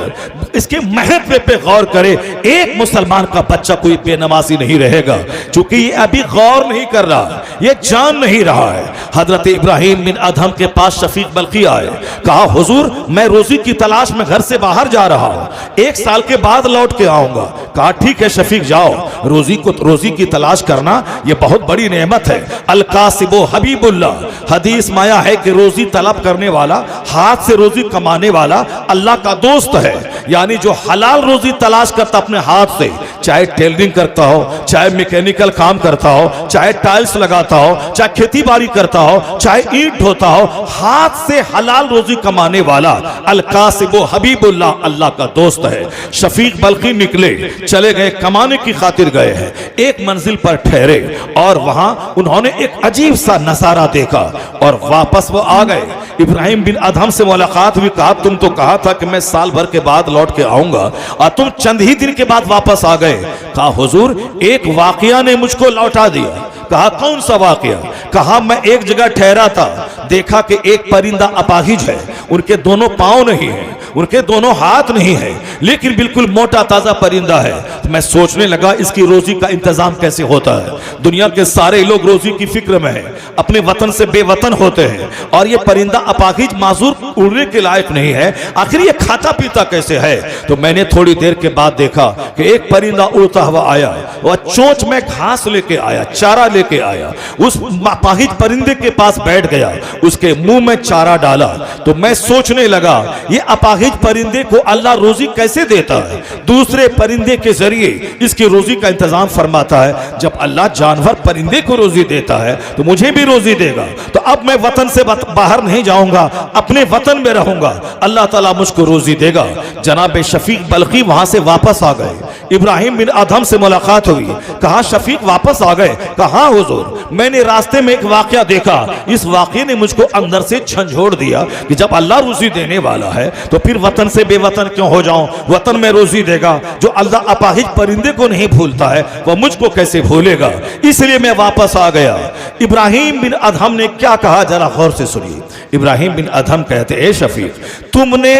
A: इसके महत्व पे गौर करे। एक मुसलमान का बच्चा कोई बेनमाजी नहीं रहेगा क्योंकि ये अभी गौर नहीं कर रहा, ये जान नहीं रहा है। हजरत इब्राहिम बिन अदहम के पास शफीक बल्की आए, कहा हुजूर मैं रोजी की तलाश में घर से बाहर जा रहा हूं, 1 साल के बाद लौट के आऊंगा। कहा ठीक है शफीक जाओ, रोजी की तलाश करना ये बहुत बड़ी नेमत है। अल कासिबो हबीबुल्लाह, हदीस माया है कि रोजी तलब करने वाला, हाथ से रोजी कमाने वाला अल्लाह का दोस्त है। यानी जो हलाल रोजी तलाश करता अपने हाथ से, चाहे टेलरिंग करता हो, चाहे मैकेनिकल काम करता हो, चाहे टाइल्स लगाता हो, चाहे खेती बाड़ी करता हो, चाहे ईंट ढोता हो, हाथ से हलाल रोजी कमाने वाला अल कासिबो हबीबुल्लाह अल्लाह का दोस्त है। शफीक बल्की निकले, चले गए, कमाने की खातिर गए हैं। एक मंजिल पर ठहरे और वहां उन्होंने एक अजीब सा नजारा देखा और वापस वो आ गए। इब्राहिम बिन अदहम से मुलाकात हुई, कहा तुम तो कहा था कि मैं साल भर के बाद लौट के आऊंगा और तुम चंद ही दिन के बाद वापस आ गए। कहा हुजूर एक वाकया ने मुझको लौटा दिया। कहा कौन सा वाकया? कहा मैं एक जगह ठहरा था, देखा कि एक परिंदा अपाहिज है, उनके दोनों पांव नहीं है, उनके दोनों हाथ नहीं है, लेकिन बिल्कुल मोटा ताजा परिंदा है। तो मैं सोचने लगा इसकी रोजी का इंतजाम कैसे होता है। दुनिया के सारे लोग रोजी की फिक्र में हैं, अपने वतन से बेवतन होते हैं और ये परिंदा अपाहिज माजूर उड़ने के लायक नहीं है, आखिर ये खाता पीता कैसे है। तो मैंने थोड़ी देर के बाद देखा कि एक परिंदा उड़ता हुआ आया, वह चोंच में घास लेके आया, चारा लेके आया, उस अपाहिज परिंदे के पास बैठ गया, उसके मुंह में चारा डाला। तो मैं सोचने लगा ये अपाहिज अपाहिज परिंदे को अल्लाह रोजी कैसे देता है? दूसरे परिंदे के जरिए इसकी रोजी का इंतजाम फरमाता है। जब अल्लाह जानवर परिंदे को रोजी देता है तो मुझे भी रोजी देगा। तो अब मैं वतन से बाहर नहीं जाऊंगा, अपने वतन में रहूंगा, अल्लाह ताला मुझको रोजी देगा। जनाब शफीक बल्खी वहां से वापस आ गए। इब्राहिम बिन अदहम से मुलाकात हुई। कहा शफीक वापस आ गए? कहा हुजूर, मैंने रास्ते में एक वाकया देखा, इस वाकये ने मुझको अंदर से झंझोड़ दिया कि जब अल्लाह रोजी देने वाला है तो फिर वतन से बेवतन क्यों हो जाऊं? वतन में रोजी देगा। जो अल्लाह अपाहिज परिंदे को नहीं भूलता है वह मुझको कैसे भूलेगा? इसलिए मैं वापस आ गया। इब्राहिम बिन अदहम ने क्या कहा, जरा गौर से सुनिए। इब्राहिम बिन अदहम कहते, ए शफीक, तुमने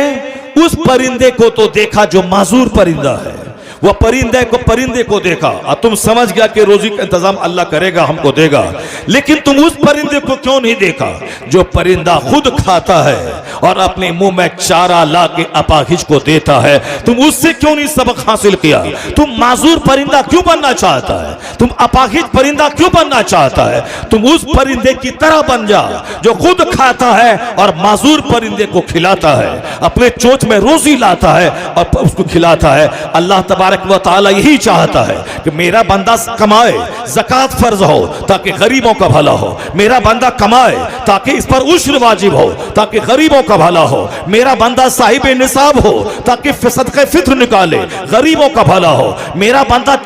A: उस परिंदे को तो देखा जो माजूर परिंदा है, वह परिंदे को देखा और तुम समझ गया कि रोजी का इंतजाम अल्लाह करेगा, हमको देगा। लेकिन तुम उस परिंदे को क्यों नहीं देखा जो परिंदा खुद खाता है और अपने मुंह में चारा ला के अपाहिज को देता है? तुम उससे क्यों नहीं सबक हासिल किया? तुम माजूर परिंदा क्यों बनना चाहता है? तुम अपाहिज परिंदा क्यों बनना चाहता है? तुम उस परिंदे की तरह बन जा जो खुद खाता है और माजूर परिंदे को खिलाता है, अपने चोंच में रोजी लाता है और उसको खिलाता है। अल्लाह तबारक व तआला यही चाहता है कि मेरा बंदा कमाए, ज़कात फर्ज हो ताकि गरीबों का भला हो। मेरा बंदा कमाए ताकि इस पर उश्र वाजिब हो ताकि गरीबों का भला हो। मेरा बंदा साहिब निसाब हो ताकि सदक़े फित्र निकाले, गरीबों का भला हो। मेरा बंदा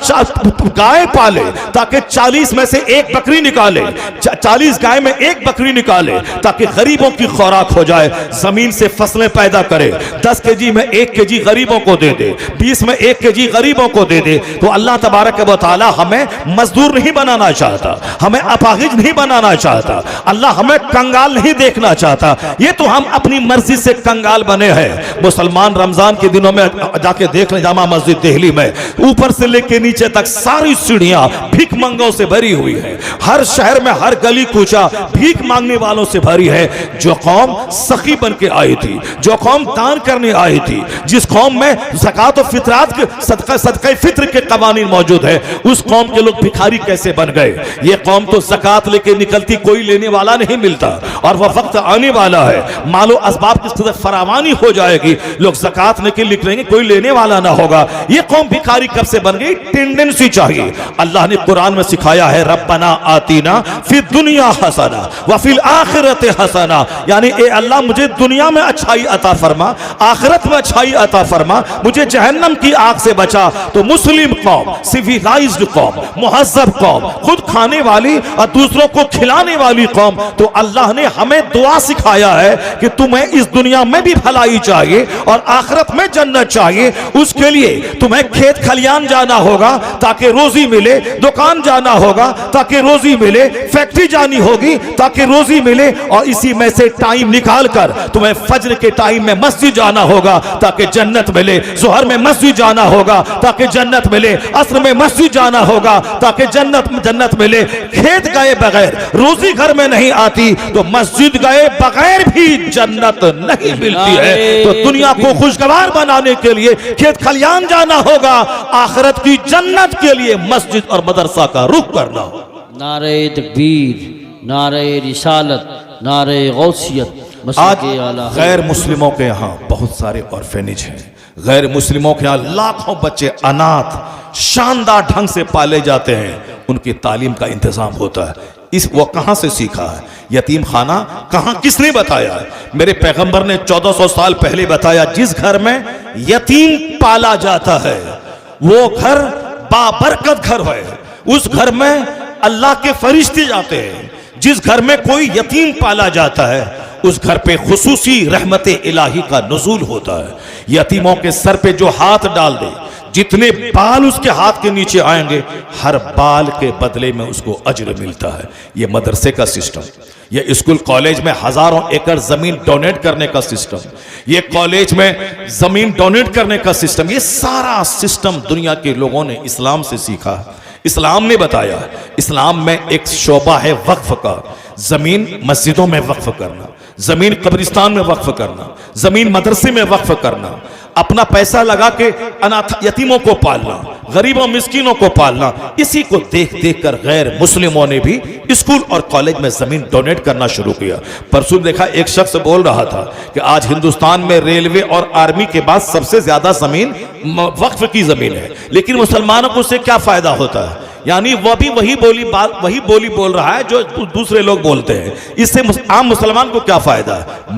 A: गाय पाले ताकि 40 में से एक बकरी निकाले, 40 गाय में एक बकरी निकाले ताकि गरीबों की खुराक हो जाए। जमीन से फसलें पैदा करे, 10 केजी में 1 केजी गरीबों को दे दे, 20 में 1 केजी गरीबों को दे दे। तो अल्लाह तबारक व तआला हमें मजदूर नहीं बनाना चाहता, हमें अपाहिज नहीं बनाना चाहता, अल्लाह हमें कंगाल नहीं देखना चाहता। ये तो हम अपनी मर्जी से कंगाल बने हैं। मुसलमान रमजान के दिनों में जाके देख लें, जामा मस्जिद दिल्ली में ऊपर से लेके नीचे तक सारी सीढ़ियां भीख मंगों से भरी हुई है। हर शहर में हर गली कूचा भीख मांगने वालों से भरी है। जो कौम सखी बन के आई थी, जो कौम दान करने आई थी, जिस कौम में ज़कात और फितरात के सदका फित्र के कवानीन मौजूद है, उस कौम के लोग भिखारी कैसे बन गए? ये कौम तो ज़कात लेके निकलती, कोई लेने वाला नहीं मिलता और वह वक्त आने वाला है, मालो असबाब की फरावानी हो जाएगी, लोग ज़कात लेके निकलेंगे, कोई लेने वाला ना होगा। ये कौम भिखारी कब से बन गई? टेंडेंसी चाहिए। अल्लाह ने कुरान में सिखाया है, रब्बना आतीना फिर दुनिया हसना व फिल आखिरत हसना, यानी ए अल्लाह मुझे दुनिया में अच्छाई अता फरमा, आखिरत में अच्छाई अता फरमा, मुझे जहन्नम की आग से बचा। तो मुस्लिम कौम, सिविलाइज्ड कौम, मुहज्जब कौम, खुद खाने वाली और दूसरों को खिलाने वाली कौम, तो अल्लाह ने हमें दुआ सिखाया है कि तुम्हें इस दुनिया में भी भलाई चाहिए और आखिरत में जन्नत चाहिए। उसके लिए तुम्हें खेत खलियान जाना होगा ताकि रोजी मिले, दुकान जाना होगा ताकि रोजी मिले, फैक्ट्री जानी होगी ताकि रोजी मिले, और इसी में से टाइम निकाल कर तुम्हें फज्र के टाइम में मस्जिद जाना होगा ताकि जन्नत मिले, जोहर में मस्जिद जाना होगा ताकि जन्नत मिले, अस्र में मस्जिद जाना होगा ताकि जन्नत मिले। खेत गए बगैर रोजी घर में नहीं आती, तो मस्जिद गए बगैर भी जन्नत नहीं मिलती है। तो दुनिया को खुशगवार बनाने के लिए खेत खलियान जाना होगा, आखिरत की जन्नत के लिए मस्जिद और मदरसा का रुख करना होगा।
B: नारे तकबीर, नारे रिसालत, नारे गौसियत।
A: आज गैर मुस्लिमों के यहाँ बहुत सारे ऑर्फेनेज हैं। गैर मुस्लिमों के यहाँ लाखों बच्चे अनाथ शानदार ढंग से पाले जाते हैं, उनकी तालीम का इंतजाम होता है। वो कहाँ से सीखा है? यतीम खाना कहाँ, किसने बताया है? मेरे पैगंबर ने 1400 साल पहले बताया, जिस घर में यतीम पाला जाता है वो घर बाबरकत घर है, उस घर में अल्लाह के फरिश्ते जाते हैं। जिस घर में कोई यतीम पाला जाता है उस घर पे खुसूसी रहमत इलाही का नुज़ूल होता है। यतीमों के सर पे जो हाथ डाल दे, जितने बाल उसके हाथ के नीचे आएंगे, हर बाल के बदले में उसको अज्र मिलता है। ये मदरसे का सिस्टम, ये स्कूल कॉलेज में हजारों एकड़ जमीन डोनेट करने का सिस्टम, ये कॉलेज में जमीन डोनेट करने का सिस्टम, ये सारा सिस्टम दुनिया के लोगों ने इस्लाम से सीखा। इस्लाम ने बताया, इस्लाम में एक शोबा है वक्फ का, जमीन मस्जिदों में वक्फ करना, जमीन कब्रिस्तान में वक्फ करना, जमीन मदरसे में वक्फ करना, अपना पैसा लगा के अनाथ यतीमों को पालना, गरीबों मिस्किनों को पालना, इसी को देख देख कर गैर मुस्लिमों ने भी स्कूल और कॉलेज में जमीन डोनेट करना शुरू किया। परसों देखा एक शख्स बोल रहा था कि आज हिंदुस्तान में रेलवे और आर्मी के बाद सबसे ज्यादा जमीन वक्फ की जमीन है, लेकिन मुसलमानों को उससे क्या फायदा होता है? यानी वह भी वही बोली बोल रहा है जो दूसरे लोग बोलते हैं। इससे आम मुसलमान को क्या फायदा है?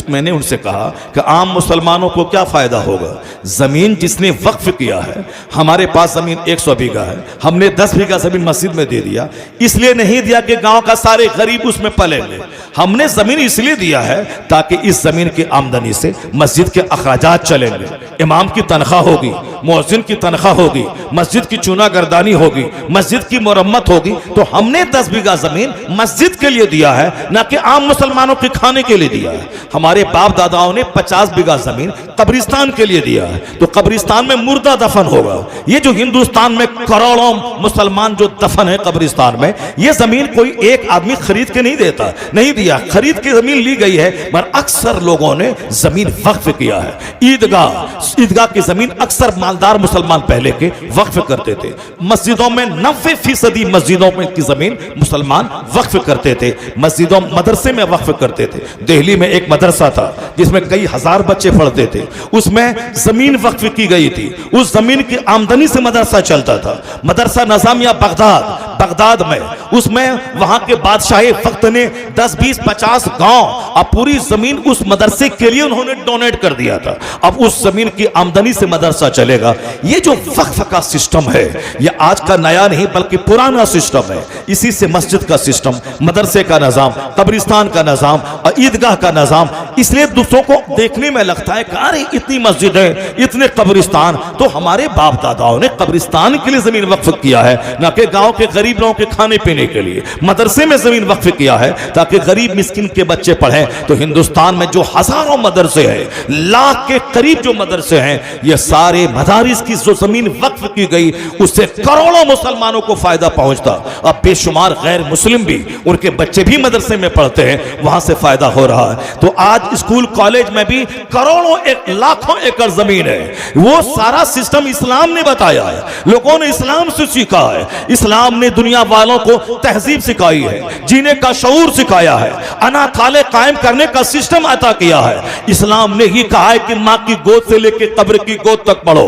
A: मैंने उनसे कहा कि आम मुसलमानों को क्या फायदा होगा? जमीन जिसने वक्फ किया है, हमारे पास जमीन 100 बीघा है, हमने 10 बीघा जमीन मस्जिद में दे दिया, इसलिए नहीं दिया कि गांव का सारे गरीब उसमें पलेंगे। हमने जमीन इसलिए दिया है ताकि इस जमीन की आमदनी से मस्जिद के अखराजात चलेंगे, इमाम की तनख्वाह होगी, मुअज्जिन की तनख्वाह होगी, मस्जिद की चूनागर्दानी होगी, मस्जिद की मरम्मत होगी। तो हमने 10 बीघा जमीन मस्जिद के लिए दिया है, ना कि आम मुसलमानों के खाने के लिए दिया है। हमारे बाप दादाओं ने 50 बीघा जमीन कब्रिस्तान के लिए दिया है, तो कब्रिस्तान में मुर्दा दफन होगा। ये जो हिंदुस्तान में करोड़ों मुसलमान जो दफन है कब्रिस्तान में, ये जमीन कोई एक आदमी खरीद के नहीं देता, नहीं दिया, खरीद के जमीन ली गई है, पर अक्सर लोगों ने जमीन वक्फ किया है। ईदगाह की जमीन अक्सर मालदार मुसलमान पहले के वक्फ करते थे। मस्जिदों में 90% मस्जिदों में की जमीन मुसलमान वक्फ करते थे, मस्जिदों मदरसे में वक्फ करते थे। दिल्ली में एक मदरसा था जिसमें कई हजार बच्चे पढ़ते थे, उसमें जमीन वक्फ की गई थी, उस जमीन की आमदनी से मदरसा चलता था। मदरसा नजामिया बगदाद में, उसमें वहां के बादशाह वक्त ने 10, 20, 50 गांव अब पूरी जमीन उस मदरसे के लिए उन्होंने डोनेट कर दिया था। अब उस जमीन की आमदनी से मदरसा चलेगा। ये जो वक्फ का सिस्टम है, ये आज का नया नहीं बल्कि पुराना सिस्टम है। इसी से मस्जिद का सिस्टम, मदरसे का निजाम, कब्रिस्तान का निजाम और ईदगाह का निजाम, इसलिए दूसरों को देखने में लगता है कि अरे इतनी मस्जिद है, इतने कब्रिस्तान, तो हमारे बाप दादाओं ने कब्रिस्तान के लिए जमीन वक्फ किया है, ना कि गांव के गरीब लोगों के खाने पीने के लिए। मदरसे में जमीन वक्फ किया है ताकि गरीब मिस्किन के बच्चे पढ़ें। तो हिंदुस्तान में जो हजारों मदरसे हैं, लाख के करीब जो मदरसे हैं, ये सारे मदारिस की जो जमीन वक्फ की गई, उससे करोड़ों मुसलमानों को फायदा पहुंचता। अब बेशुमार गैर मुस्लिम भी, उनके बच्चे भी मदरसे में पढ़ते हैं, वहां से फायदा हो रहा है। तो आज स्कूल कॉलेज में भी करोड़ों लाखों एकड़ जमीन है। वो सारा सिस्टम इस्लाम ने बताया है, लोगों ने इस्लाम से सीखा है। इस्लाम ने दुनिया वालों को तहजीब सिखाई है, जीने का शऊर सिखाया है, अनाथालय कायम करने का सिस्टम अता किया है। इस्लाम ने ही कहा है कि माँ की गोद से लेकर कब्र की गोद तक पढ़ो,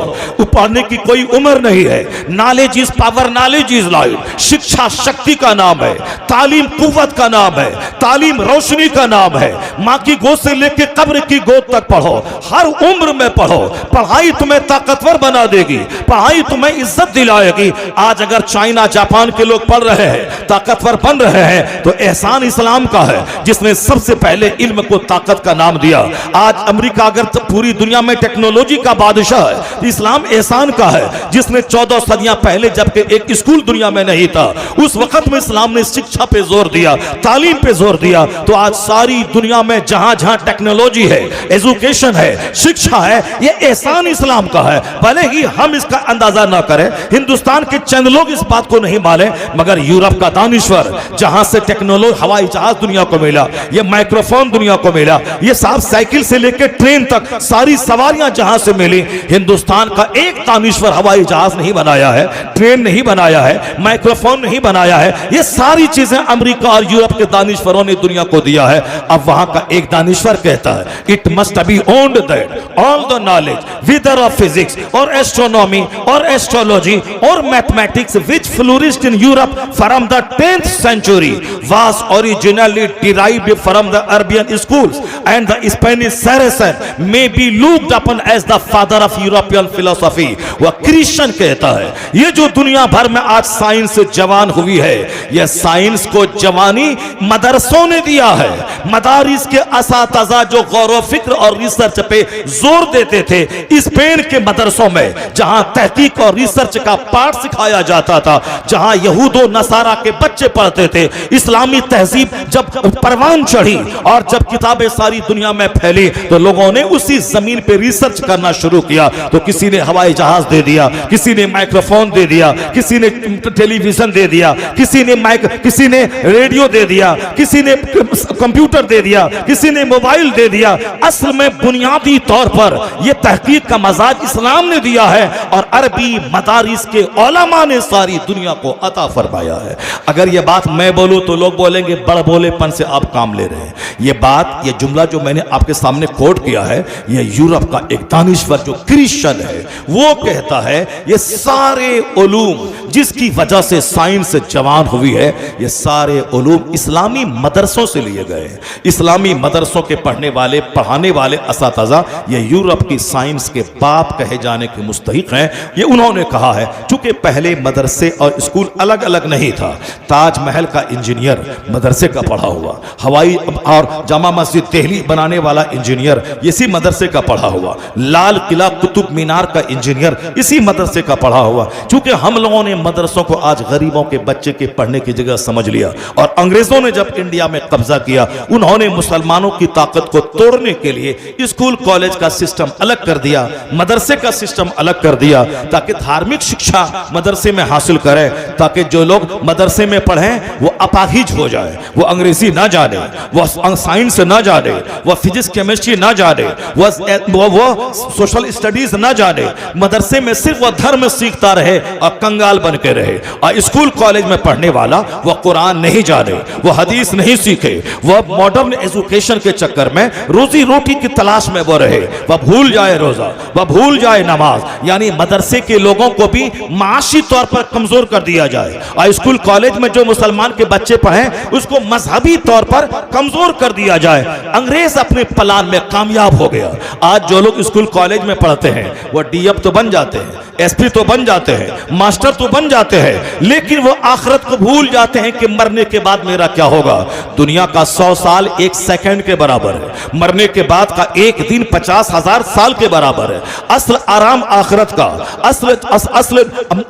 A: पढ़ने की कोई उम्र नहीं है। Knowledge is power, knowledge is light. शिक्षा शक्ति का नाम है, तालीम कुव्वत का नाम है, तालीम रोशनी का नाम है। माँ की गोद से लेकर कब्र की गोद तक पढ़ो, हर उम्र में पढ़ो। पढ़ाई तुम्हें ताकतवर बना देगी, पढ़ाई तुम्हें इज्जत दिलाएगी। आज अगर चाइना जापान के लोग पढ़ रहे हैं, ताकतवर बन रहे हैं, तो एहसान इस्लाम का है, जिसने सबसे पहले इल्म को ताकत का नाम दिया। आज अमेरिका अगर पूरी दुनिया में टेक्नोलॉजी का बादशाह है, तो इस्लाम एहसान का है, जिसने 14 सदियां पहले जबकि एक स्कूल दुनिया में नहीं था, उस वक्त में इस्लाम ने शिक्षा पे जोर दिया, तालीम पे जोर दिया। तो आज सारी दुनिया में जहां जहां टेक्नोलॉजी है, एजुकेशन है, शिक्षा है, ये एहसान इस्लाम का है। भले ही हम इसका अंदाजा ना करें, हिंदुस्तान के चंद लोग इस बात को नहीं माने, मगर यूरोप का दानिश्वर, जहां से टेक्नोलॉजी, हवाई जहाज दुनिया को मिला, ये माइक्रोफोन दुनिया को मिला, ये साफ साइकिल से लेकर ट्रेन तक सारी सवारियां जहां से मिली, हिंदुस्तान का एक दानिश्वर हवाई जहाज नहीं बनाया है, ट्रेन नहीं बनाया है, माइक्रोफोन नहीं बनाया है। ये सारी चीजें अमेरिका और यूरोप के दानिश्वरों ने दुनिया को दिया है। अब वहां का एक दानिश्वर कहता है, it must be owned that all the knowledge whether of physics और एस्ट्रोनॉमी और एस्ट्रोलॉजी और mathematics which flourished in Europe from the 10th century was originally derived from the Arabian schools, and the Spanish Saracen may be looked upon as the father of European philosophy। वह Christian कहता है, ये जो दुनिया भर में आज science जवान हुई है, यह साइंस को जवानी मदरसों ने दिया है। मदारिस के असातिज़ा जो गौर फिक्र और रिसर्च पे जोर देते थे, स्पेन के मदरसों में जहां तहकीक और रिसर्च का पाठ सिखाया जाता था, जहां यहूद व नसारा के बच्चे पढ़ते थे। इस्लामी तहजीब जब परवान चढ़ी और जब किताबें सारी दुनिया में फैली तो लोगों ने उसी जमीन पे रिसर्च करना शुरू किया। तो किसी ने हवाई जहाज दे दिया, किसी ने माइक्रोफोन दे दिया, किसी ने टेलीविजन दे दिया, किसी ने रेडियो दे दिया, किसी ने कंप्यूटर दे दिया, किसी ने मोबाइल दे दिया। असल में बुनियादी तौर पर यह तहकीक का मजाज इस्लाम ने दिया है और अरबी मदारिस के उलमा ने सारी दुनिया को अता फरमाया है। अगर यह बात मैं बोलूं तो लोग बोलेंगे बड़ बोलेपन से आप काम ले रहे हैं। यह जुमला जो मैंने आपके सामने कोट किया है, यह यूरोप का एक दानिश्वर जो क्रिश्चियन है वो कहता है ये सारे उलूम जिसकी वजह से साइंस जवान हुई है, ये सारे उलूम इस्लामी मदरसों से लिए गए हैं। इस्लामी मदरसों के पढ़ाने वाले असातिज़ा ये यूरोप की साइंस के बाप कहे जाने के मुस्तहिक हैं। ये उन्होंने कहा है। चूंकि पहले मदरसे और स्कूल अलग अलग नहीं था। ताजमहल का इंजीनियर मदरसे का पढ़ा हुआ, हवाई और जामा मस्जिद दिल्ली बनाने वाला इंजीनियर इसी मदरसे का पढ़ा हुआ, लाल किला कुतुब मीनार का इंजीनियर इसी मदरसे का पढ़ा हुआ। चूंकि हम लोगों ने मदरसों को आज गरीबों के बच्चे के पढ़ने की जगह समझ लिया और अंग्रेजों ने जब इंडिया में कब्जा किया उन्होंने मुसलमानों की ताकत को तोड़ने के लिए स्कूल कॉलेज का सिस्टम अलग कर दिया, मदरसे का सिस्टम अलग कर दिया ताकि धार्मिक शिक्षा मदरसे में हासिल करें, ताकि जो लोग मदरसे में पढ़ें वो अपाहिज हो जाए, वो अंग्रेजी ना जाने, वो साइंस ना जाने, वो फिजिक्स केमिस्ट्री ना जाने, वो सोशल स्टडीज ना जाने, मदरसे में सिर्फ वो धर्म सीखता रहे और कंगाल बन के रहे। और स्कूल कॉलेज में पढ़ने वाला वो कुरान नहीं जाने, वो हदीस नहीं सीखे, वो मॉडर्न एजुकेशन के चक्कर में रोजी रोटी की तलाश में वो रहे, वह भूल जाए रोजा, वह भूल जाए नमाज। यानी मदरसे के लोगों को भी माशी तौर पर कमजोर कर दिया जाए और स्कूल कॉलेज में जो मुसलमान के बच्चे पढ़े उसको मजहबी तौर पर कमजोर कर दिया जाए। अंग्रेज अपने प्लान में कामयाब हो गया। आज जो लोग स्कूल कॉलेज में पढ़ते हैं वो डीएफ तो बन जाते हैं, एसपी तो बन जाते हैं, मास्टर तो बन जाते हैं, लेकिन वो आखिरत को भूल जाते हैं कि मरने के बाद मेरा क्या होगा। दुनिया का 100 साल 1 सेकंड के बराबर है, मरने के बाद का एक दिन 50,000 साल के बराबर है। असल आराम आखिरत का,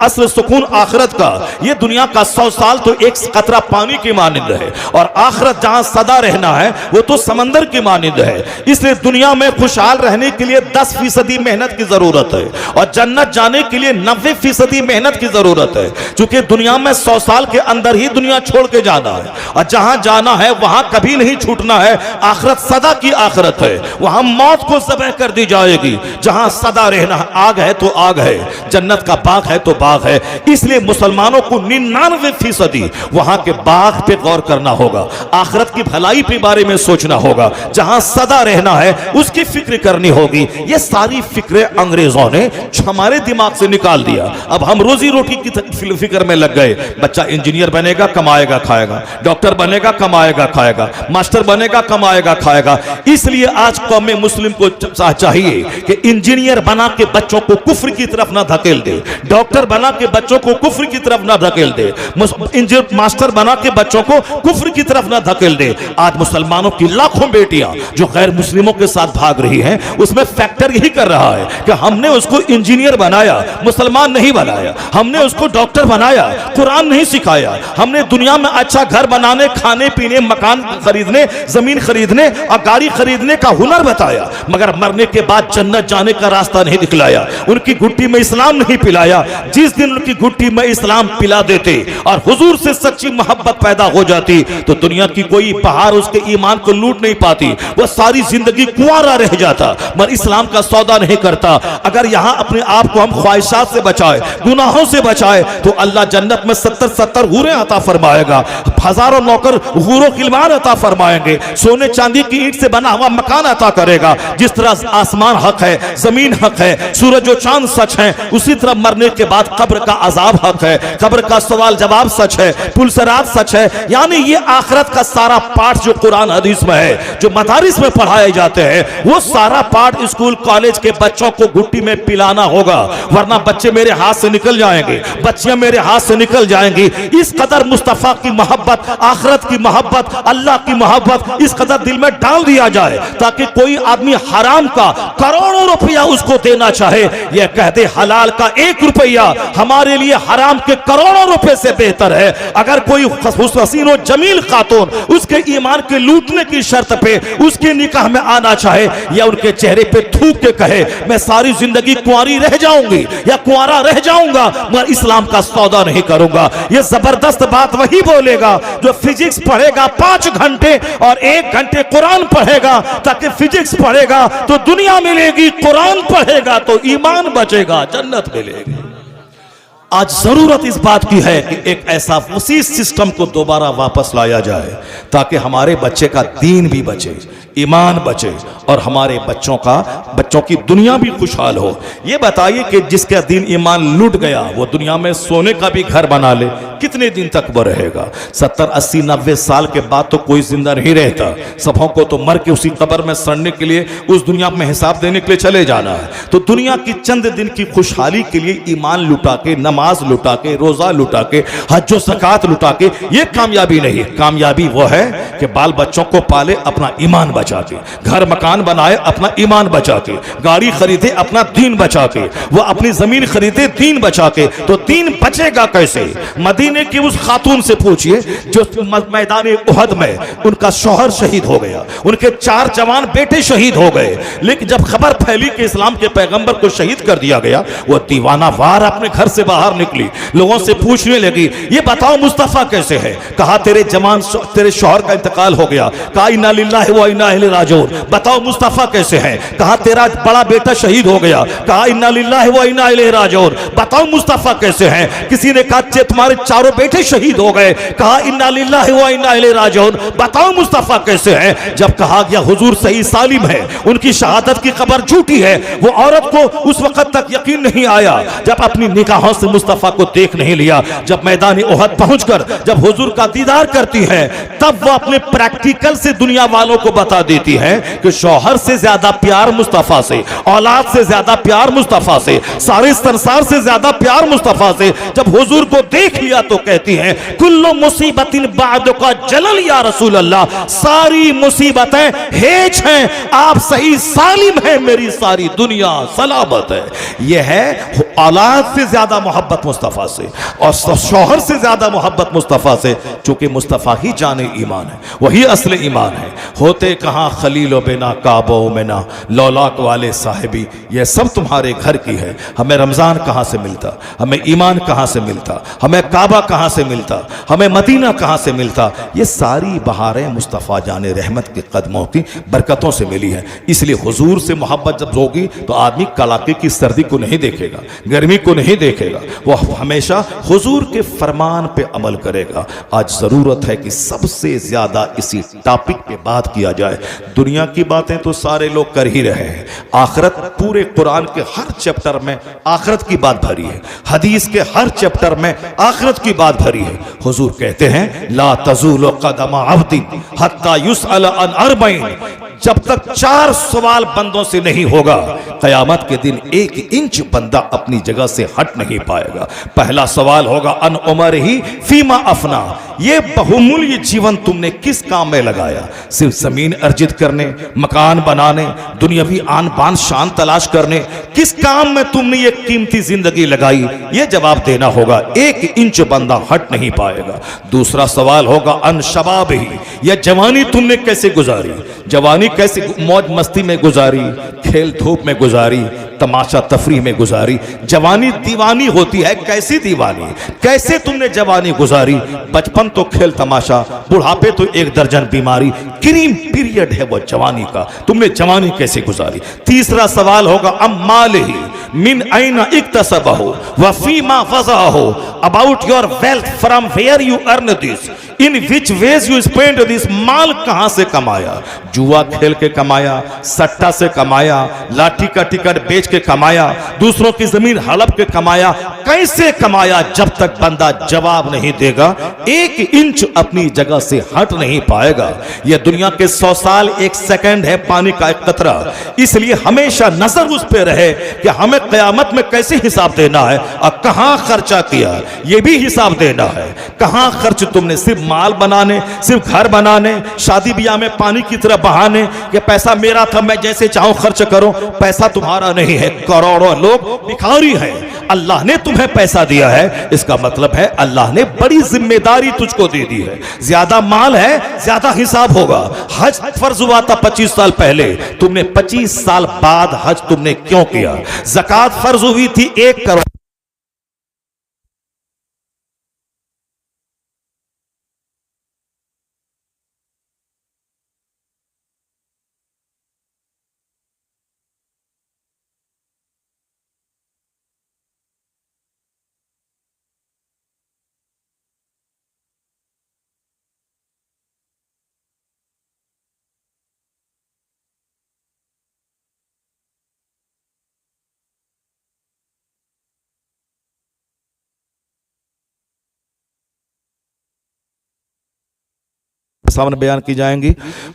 A: असल सुकून आखिरत का। ये दुनिया का 100 साल तो एक कतरा पानी की मानिंद है और आखिरत जहां सदा रहना है वो तो समंदर की मानिंद है। इसलिए दुनिया में खुशहाल रहने के लिए 10% मेहनत की जरूरत है और जन्नत जाने के लिए 90% मेहनत की जरूरत है। क्योंकि दुनिया में 100 साल के अंदर ही दुनिया छोड़ के जाना है और जहां जाना है वहां कभी नहीं छूटना है। आखिरत सदा की आखिरत है, वहां मौत को ज़बह कर दी जाएगी। जहां सदा रहना है, आग है तो आग है, जन्नत का बाग है तो बाग है। इसलिए मुसलमानों को 99% वहां के बाग पे गौर करना होगा, आखिरत की भलाई के बारे में सोचना होगा, जहां सदा रहना है उसकी फिक्र करनी होगी। ये सारी फिक्रें अंग्रेजों ने हमारे दिमाग से निकाल दिया। अब हम रोजी रोटी की फिक्र में लग गए। बच्चा इंजीनियर बनेगा, कमाएगा खाएगा, डॉक्टर बनेगा, कमाएगा खाएगा, मास्टर बनेगा, कमाएगा खाएगा। इसलिए आज कौम मुस्लिम को चाहिए कि इंजीनियर बना के बच्चों को कुफ्र की तरफ ना धकेल दे, डॉक्टर बना के बच्चों को कुफ्र की तरफ ना धकेल दे, मास्टर बना के बच्चों को कुफ्र की तरफ ना धकेल दे। आज मुसलमानों की लाखों बेटियां जो गैर मुस्लिमों के साथ भाग रही हैं, उसमें फैक्टर यही कर रहा है कि हमने उसको इंजीनियर बनाया, मुसलमान नहीं बनाया, हमने उसको डॉक्टर बनाया, कुरान नहीं सिखाया, हमने दुनिया में अच्छा घर बनाने, खाने पीने, मकान खरीदने, जमीन खरीदने और गाड़ी खरीदने का हुनर बताया, मगर मरने के बाद जन्नत जाने का रास्ता नहीं दिखलाया, उनकी घुट्टी में इस्लाम नहीं पिलाया। जिस दिन उनकी घुट्टी में इस्लाम पिला देते और हुजूर से सच्ची मोहब्बत पैदा हो जाती तो दुनिया की कोई बहार उसके ईमान को लूट नहीं पाती, वो सारी जिंदगी कुंवारा रह जाता, मगर इस्लाम का सौदा नहीं करता। अगर यहाँ अपने आप को हम ख्वाहिशात से बचाए, गुनाहों से बचाए, तो अल्लाह जन्नत में 70 हूरें अता फरमाएगा, हजारों नौकर हूरों खिलवान अता फरमाएंगे, सोने चांदी की ईंट से बना हुआ मकान अता करेगा। जिस तरह आसमान हक है, जमीन हक है, सूरज और चांद सच है, उसी तरह मरने के बाद कब्र का अजाब हक है, कब्र का सवाल जवाब सच है, पुलसरात सच है। यानी ये आखिरत का सारा पाठ जो कुरान हदीस में है, जो मदारिस में पढ़ाए जाते हैं, वो सारा पाठ स्कूल कॉलेज के बच्चों को घुट्टी में पिलाना होगा। वरना बच्चे मेरे हाथ से निकल जाएंगे, बच्चियां मेरे हाथ से निकल जाएंगी। इस कदर मुस्तफा की मोहब्बत, आखिरत की मोहब्बत, अल्लाह की मोहब्बत इस कदर दिल में डाल दिया जाए ताकि कोई आदमी हराम का करोड़ों रुपया उसको देना चाहे, यह कह दे हलाल का 1 रुपया हमारे लिए हराम के करोड़ों रुपए से बेहतर है। अगर कोई हसीन और जमील खातून उसके ईमान के लूटने की शर्त पे उसके निकाह में आना चाहे या उनके चेहरे पे थूक के कहे मैं सारी जिंदगी कुंवारी रह जाऊंगी या कुंवारा रह जाऊंगा मगर इस्लाम का सौदा नहीं करूंगा, यह जबरदस्त बात वही बोलेगा जो फिजिक्स पढ़ेगा 5 घंटे और 1 घंटे कुरान पढ़ेगा, ताकि फिजिक्स पढ़ेगा तो दुनिया मिलेगी, कुरान पढ़ेगा तो ईमान बचेगा, जन्नत मिलेगी। आज जरूरत इस बात की है कि एक ऐसा वसी सिस्टम को दोबारा वापस लाया जाए ताकि हमारे बच्चे का दीन भी बचे, ईमान बचे और हमारे बच्चों की दुनिया भी खुशहाल हो। ये बताइए कि जिसका दीन ईमान लूट गया वो दुनिया में सोने का भी घर बना ले, कितने दिन तक वो रहेगा? 70, 80, 90 साल के बाद तो कोई जिंदा नहीं रहता, सबों को तो मर के उसी कब्र में सड़ने के लिए उस दुनिया में हिसाब देने के लिए चले जाना है। तो दुनिया की चंद दिन की खुशहाली के लिए ईमान लुटा के, नमाज लुटा के, रोजा लुटा के, हज ज़कात लुटा के ये कामयाबी नहीं। कामयाबी वो है कि बाल बच्चों को पाले अपना ईमान बचा के, घर मकान बनाए अपना ईमान बचा के, गाड़ी खरीदे अपना दीन बचा के, वो अपनी जमीन खरीदे दीन बचा के। तो दीन बचेगा कैसे? मदीने की उस खातून से पूछिए जो मैदान उहद में उनका शौहर शहीद हो गया, उनके 4 जवान बेटे शहीद हो गए, लेकिन जब खबर फैली कि इस्लाम के पैगंबर को शहीद कर दिया गया वो दीवाना वार अपने घर से बाहर निकली, लोगों से पूछने लगी ये बताओ मुस्तफा कैसे है? कहा तेरे शौहर का इंतकाल हो गया। कहा इन्ना लिल्लाहि व इन्ना इलैहि राजिऊन। बताओ मुस्तफा कैसे है? कहा तेरा बड़ा बेटा शहीद हो गया। कहा इन्ना लिल्लाहि व इन्ना इलैहि राजिऊन। बताओ मुस्तफा कैसे है? किसी ने कहा तुम्हारे 4 बेटे शहीद हो गए। कहा इन्ना लिल्लाहि व इन्ना इलैहि राजिऊन। बताओ मुस्तफा कैसे है? जब कहा गया हुजूर सही सालिम है, उनकी शहादत की खबर झूठी है, वो औरत को उस वक्त तक यकीन नहीं आया जब अपनी निगाहों से मुस्तफा को देख नहीं लिया। जब मैदान उहद पहुंचकर जब हुजूर का दीदार करती है तब वो अपने प्रैक्टिकल से दुनिया वालों को बता देती है कि शौहर से ज्यादा प्यार मुस्तफा से, औलाद से ज्यादा प्यार मुस्तफा से, सारे संसार से ज्यादा प्यार मुस्तफा से। जब हुजूर को देख लिया तो कहती हैं कुल्लु मुसीबतिन बादुका जलल या रसूल अल्लाह, सारी मुसीबतें हेज हैं, आप सही सालिम हैं, मेरी सारी दुनिया सलामत है। यह है औलाद से ज्यादा मोहब्बत मुस्तफा से और शौहर से ज्यादा मोहब्बत मुस्तफा से, चूंकि मुस्तफा ही जाने ईमान है, वही असली ईमान है। होते कहां खलीलो बिना काबो मिना लौलाक वाले साहिबी, यह सब तुम्हारे घर की है। हमें रमजान कहां से मिलता, हमें ईमान कहां से मिलता, हमें काबा कहां से मिलता, हमें मदीना कहां से मिलता? ये सारी बहारें मुस्तफा जाने रहमत के कदमों की बरकतों से मिली है। इसलिए हुजूर से मोहब्बत जब होगी तो आदमी कड़ाके की सर्दी को नहीं देखेगा, गर्मी को नहीं देखेगा, वो हमेशा हुजूर के फरमान पे अमल करेगा। आज जरूरत है कि सबसे ज्यादा इसी टॉपिक पे बात किया जाए। दुनिया की बातें तो सारे लोग कर ही रहे हैं, आखिरत पूरे कुरान के हर चैप्टर में आखिरत की बात भरी है, हदीस के हर चैप्टर में आखिरत की बात भरी है। हुजूर कहते हैं ला तज़ूलु क़दम अब्दिन हत्ता युसअल अन अर्बईन, जब तक 4 सवाल बंदों से नहीं होगा कयामत के दिन 1 इंच बंदा अपनी जगह से हट नहीं पाएगा। पहला सवाल होगा अन उमर ही फीमा अफना, ये बहुमूल्य जीवन तुमने किस काम में लगाया? सिर्फ जमीन अर्जित करने, मकान बनाने, दुनियावी आन बान शान तलाश करने? किस काम में तुमने ये कीमती जिंदगी लगाई? ये जवाब देना होगा, 1 इंच बंदा हट नहीं पाएगा। दूसरा सवाल होगा अन शबाब ही, यह जवानी तुमने कैसे गुजारी? जवानी कैसे मौज मस्ती में गुजारी, खेल धूप में गुजारी, तमाशा तफरीह में गुजारी? जवानी दीवानी होती है, कैसी दीवानी, कैसे तुमने जवानी गुजारी? बचपन तो खेल तमाशा, बुढ़ापे तो 1 दर्जन बीमारी, क्रीम पीरियड है वो जवानी का, तुमने जवानी कैसे गुजारी? तीसरा सवाल होगा अम्माल ही मिन ऐना इक्तसबहु व फीमा फज़अहु, about your wealth, from where you earn this, in which ways you spend this, माल कहां से कमाया? जुआ खेल के कमाया, सट्टा से कमाया, लाठी का टिकट बेच के कमाया, दूसरों की जमीन हड़प के कमाया? कैसे कमाया, जब तक बंदा जवाब नहीं देगा 1 इंच अपनी जगह से हट नहीं पाएगा। यह दुनिया के 100 साल 1 सेकंड है, पानी का एक कतरा। इसलिए हमेशा नजर उस पे रहे कि हमें कयामत में कैसे हिसाब देना है और कहां खर्चा किया यह भी हिसाब देना है। कहां खर्च तुमने, सिर्फ माल बनाने, सिर्फ घर बनाने, शादी ब्याह में पानी की तरह बहाने कि पैसा मेरा था मैं जैसे चाहूं खर्च करो। पैसा तुम्हारा नहीं है, करोड़ों लोग भिखारी हैं। अल्लाह ने तुम्हें पैसा दिया है, इसका मतलब है अल्लाह ने बड़ी जिम्मेदारी तुझको दे दी है। ज्यादा माल है, ज्यादा हिसाब होगा। हज फर्ज हुआ था 25 साल पहले, तुमने 25 साल बाद हज तुमने क्यों किया? ज़कात फर्ज हुई थी 1 करोड़। सामने बयान की जाएंगी।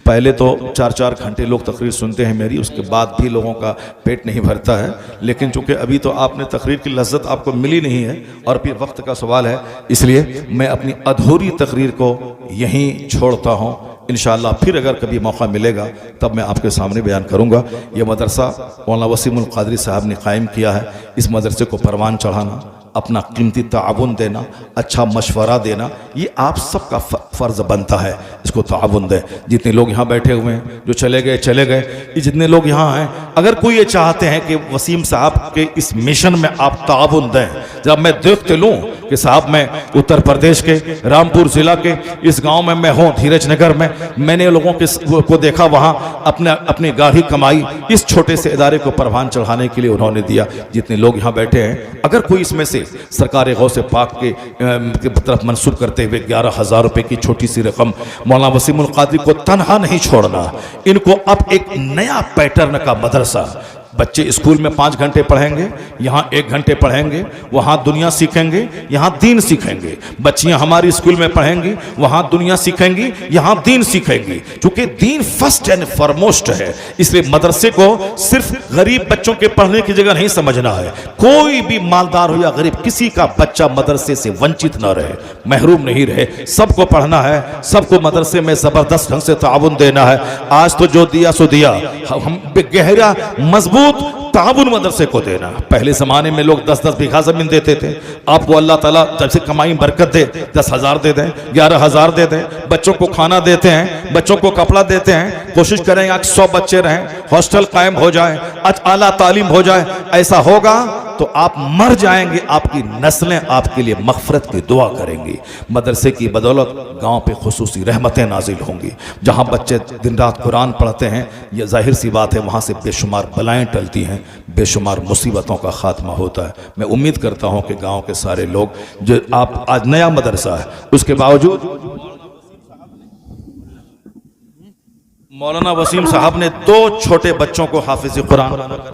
A: पहले तो 4-4 घंटे लोग तकरीर सुनते हैं मेरी, उसके बाद भी लोगों का पेट नहीं भरता है। लेकिन चूंकि अभी तो आपने तकरीर की लज्जत आपको मिली नहीं है और फिर वक्त का सवाल है, इसलिए मैं अपनी अधूरी तकरीर को यहीं छोड़ता हूँ। इंशाअल्लाह फिर अगर कभी मौका मिलेगा तब मैं आपके सामने बयान करूँगा। यह मदरसा मौलाना वसीमुल क़ादरी साहब ने कायम किया है। इस मदरसे को परवान चढ़ाना, अपना कीमती ताउन देना, अच्छा मशवरा देना, ये आप सबका फ़र्ज़ बनता है। इसको ताउन दें। जितने लोग यहाँ बैठे हुए हैं, जो चले गए चले गए, ये जितने लोग यहाँ हैं, अगर कोई ये चाहते हैं कि वसीम साहब के इस मिशन में आप ताउन दें। जब मैं देखते लूँ कि साहब मैं उत्तर प्रदेश के रामपुर ज़िला के इस गांव में मैं हूँ, धीरज नगर में, मैंने लोगों को देखा वहाँ अपनी गाढ़ी कमाई इस छोटे से इदारे को परवान चढ़ाने के लिए उन्होंने दिया। जितने लोग यहाँ बैठे हैं, अगर कोई इसमें से सरकार गौसे पाक के तरफ मंसूब करते हुए 11,000 रुपए की छोटी सी रकम मौलाना वसीमुल क़ादरी को तनहा नहीं छोड़ना। इनको अब एक नया पैटर्न का मदरसा, बच्चे स्कूल में 5 घंटे पढ़ेंगे, यहाँ 1 घंटे पढ़ेंगे, वहाँ दुनिया सीखेंगे, यहाँ दीन सीखेंगे। बच्चियाँ हमारी स्कूल में पढ़ेंगी, वहाँ दुनिया सीखेंगी, यहाँ दीन सीखेंगी। क्योंकि दीन फर्स्ट एंड फॉरमोस्ट है, इसलिए मदरसे को सिर्फ गरीब बच्चों के पढ़ने की जगह नहीं समझना है। कोई भी मालदार हो या गरीब, किसी का बच्चा मदरसे से वंचित न रहे, महरूम नहीं रहे। सबको पढ़ना है, सबको मदरसे में ज़बरदस्त ढंग से ताउन देना है। आज तो जो दिया सो दिया, हम गहरा मजबूत ताउन मदरसे को देना। पहले ज़माने में लोग 10-10 बीघा ज़मीन देते थे। आपको अल्लाह ताला जब से कमाई बरकत दे, 10,000 दे दें, 11,000 दे दें, बच्चों को खाना देते हैं, बच्चों को कपड़ा देते हैं। कोशिश करें आज 100 बच्चे रहें, हॉस्टल कायम हो जाए, आला तालीम हो जाए। ऐसा होगा तो आप मर जाएंगे, आपकी नस्लें आपके लिए मग़फ़िरत की दुआ करेंगी। मदरसे की बदौलत गांव पे खुसूसी रहमतें नाजिल होंगी। जहां बच्चे दिन रात कुरान पढ़ते हैं, यह जाहिर सी बात है वहां से बेशुमार बलाएं टलती हैं, बेशुमार मुसीबतों का खात्मा होता है। मैं उम्मीद करता हूं कि गांव के सारे लोग, जो आप आज नया मदरसा है, उसके बावजूद मौलाना वसीम साहब ने 2 छोटे बच्चों को हाफिज़ कुरान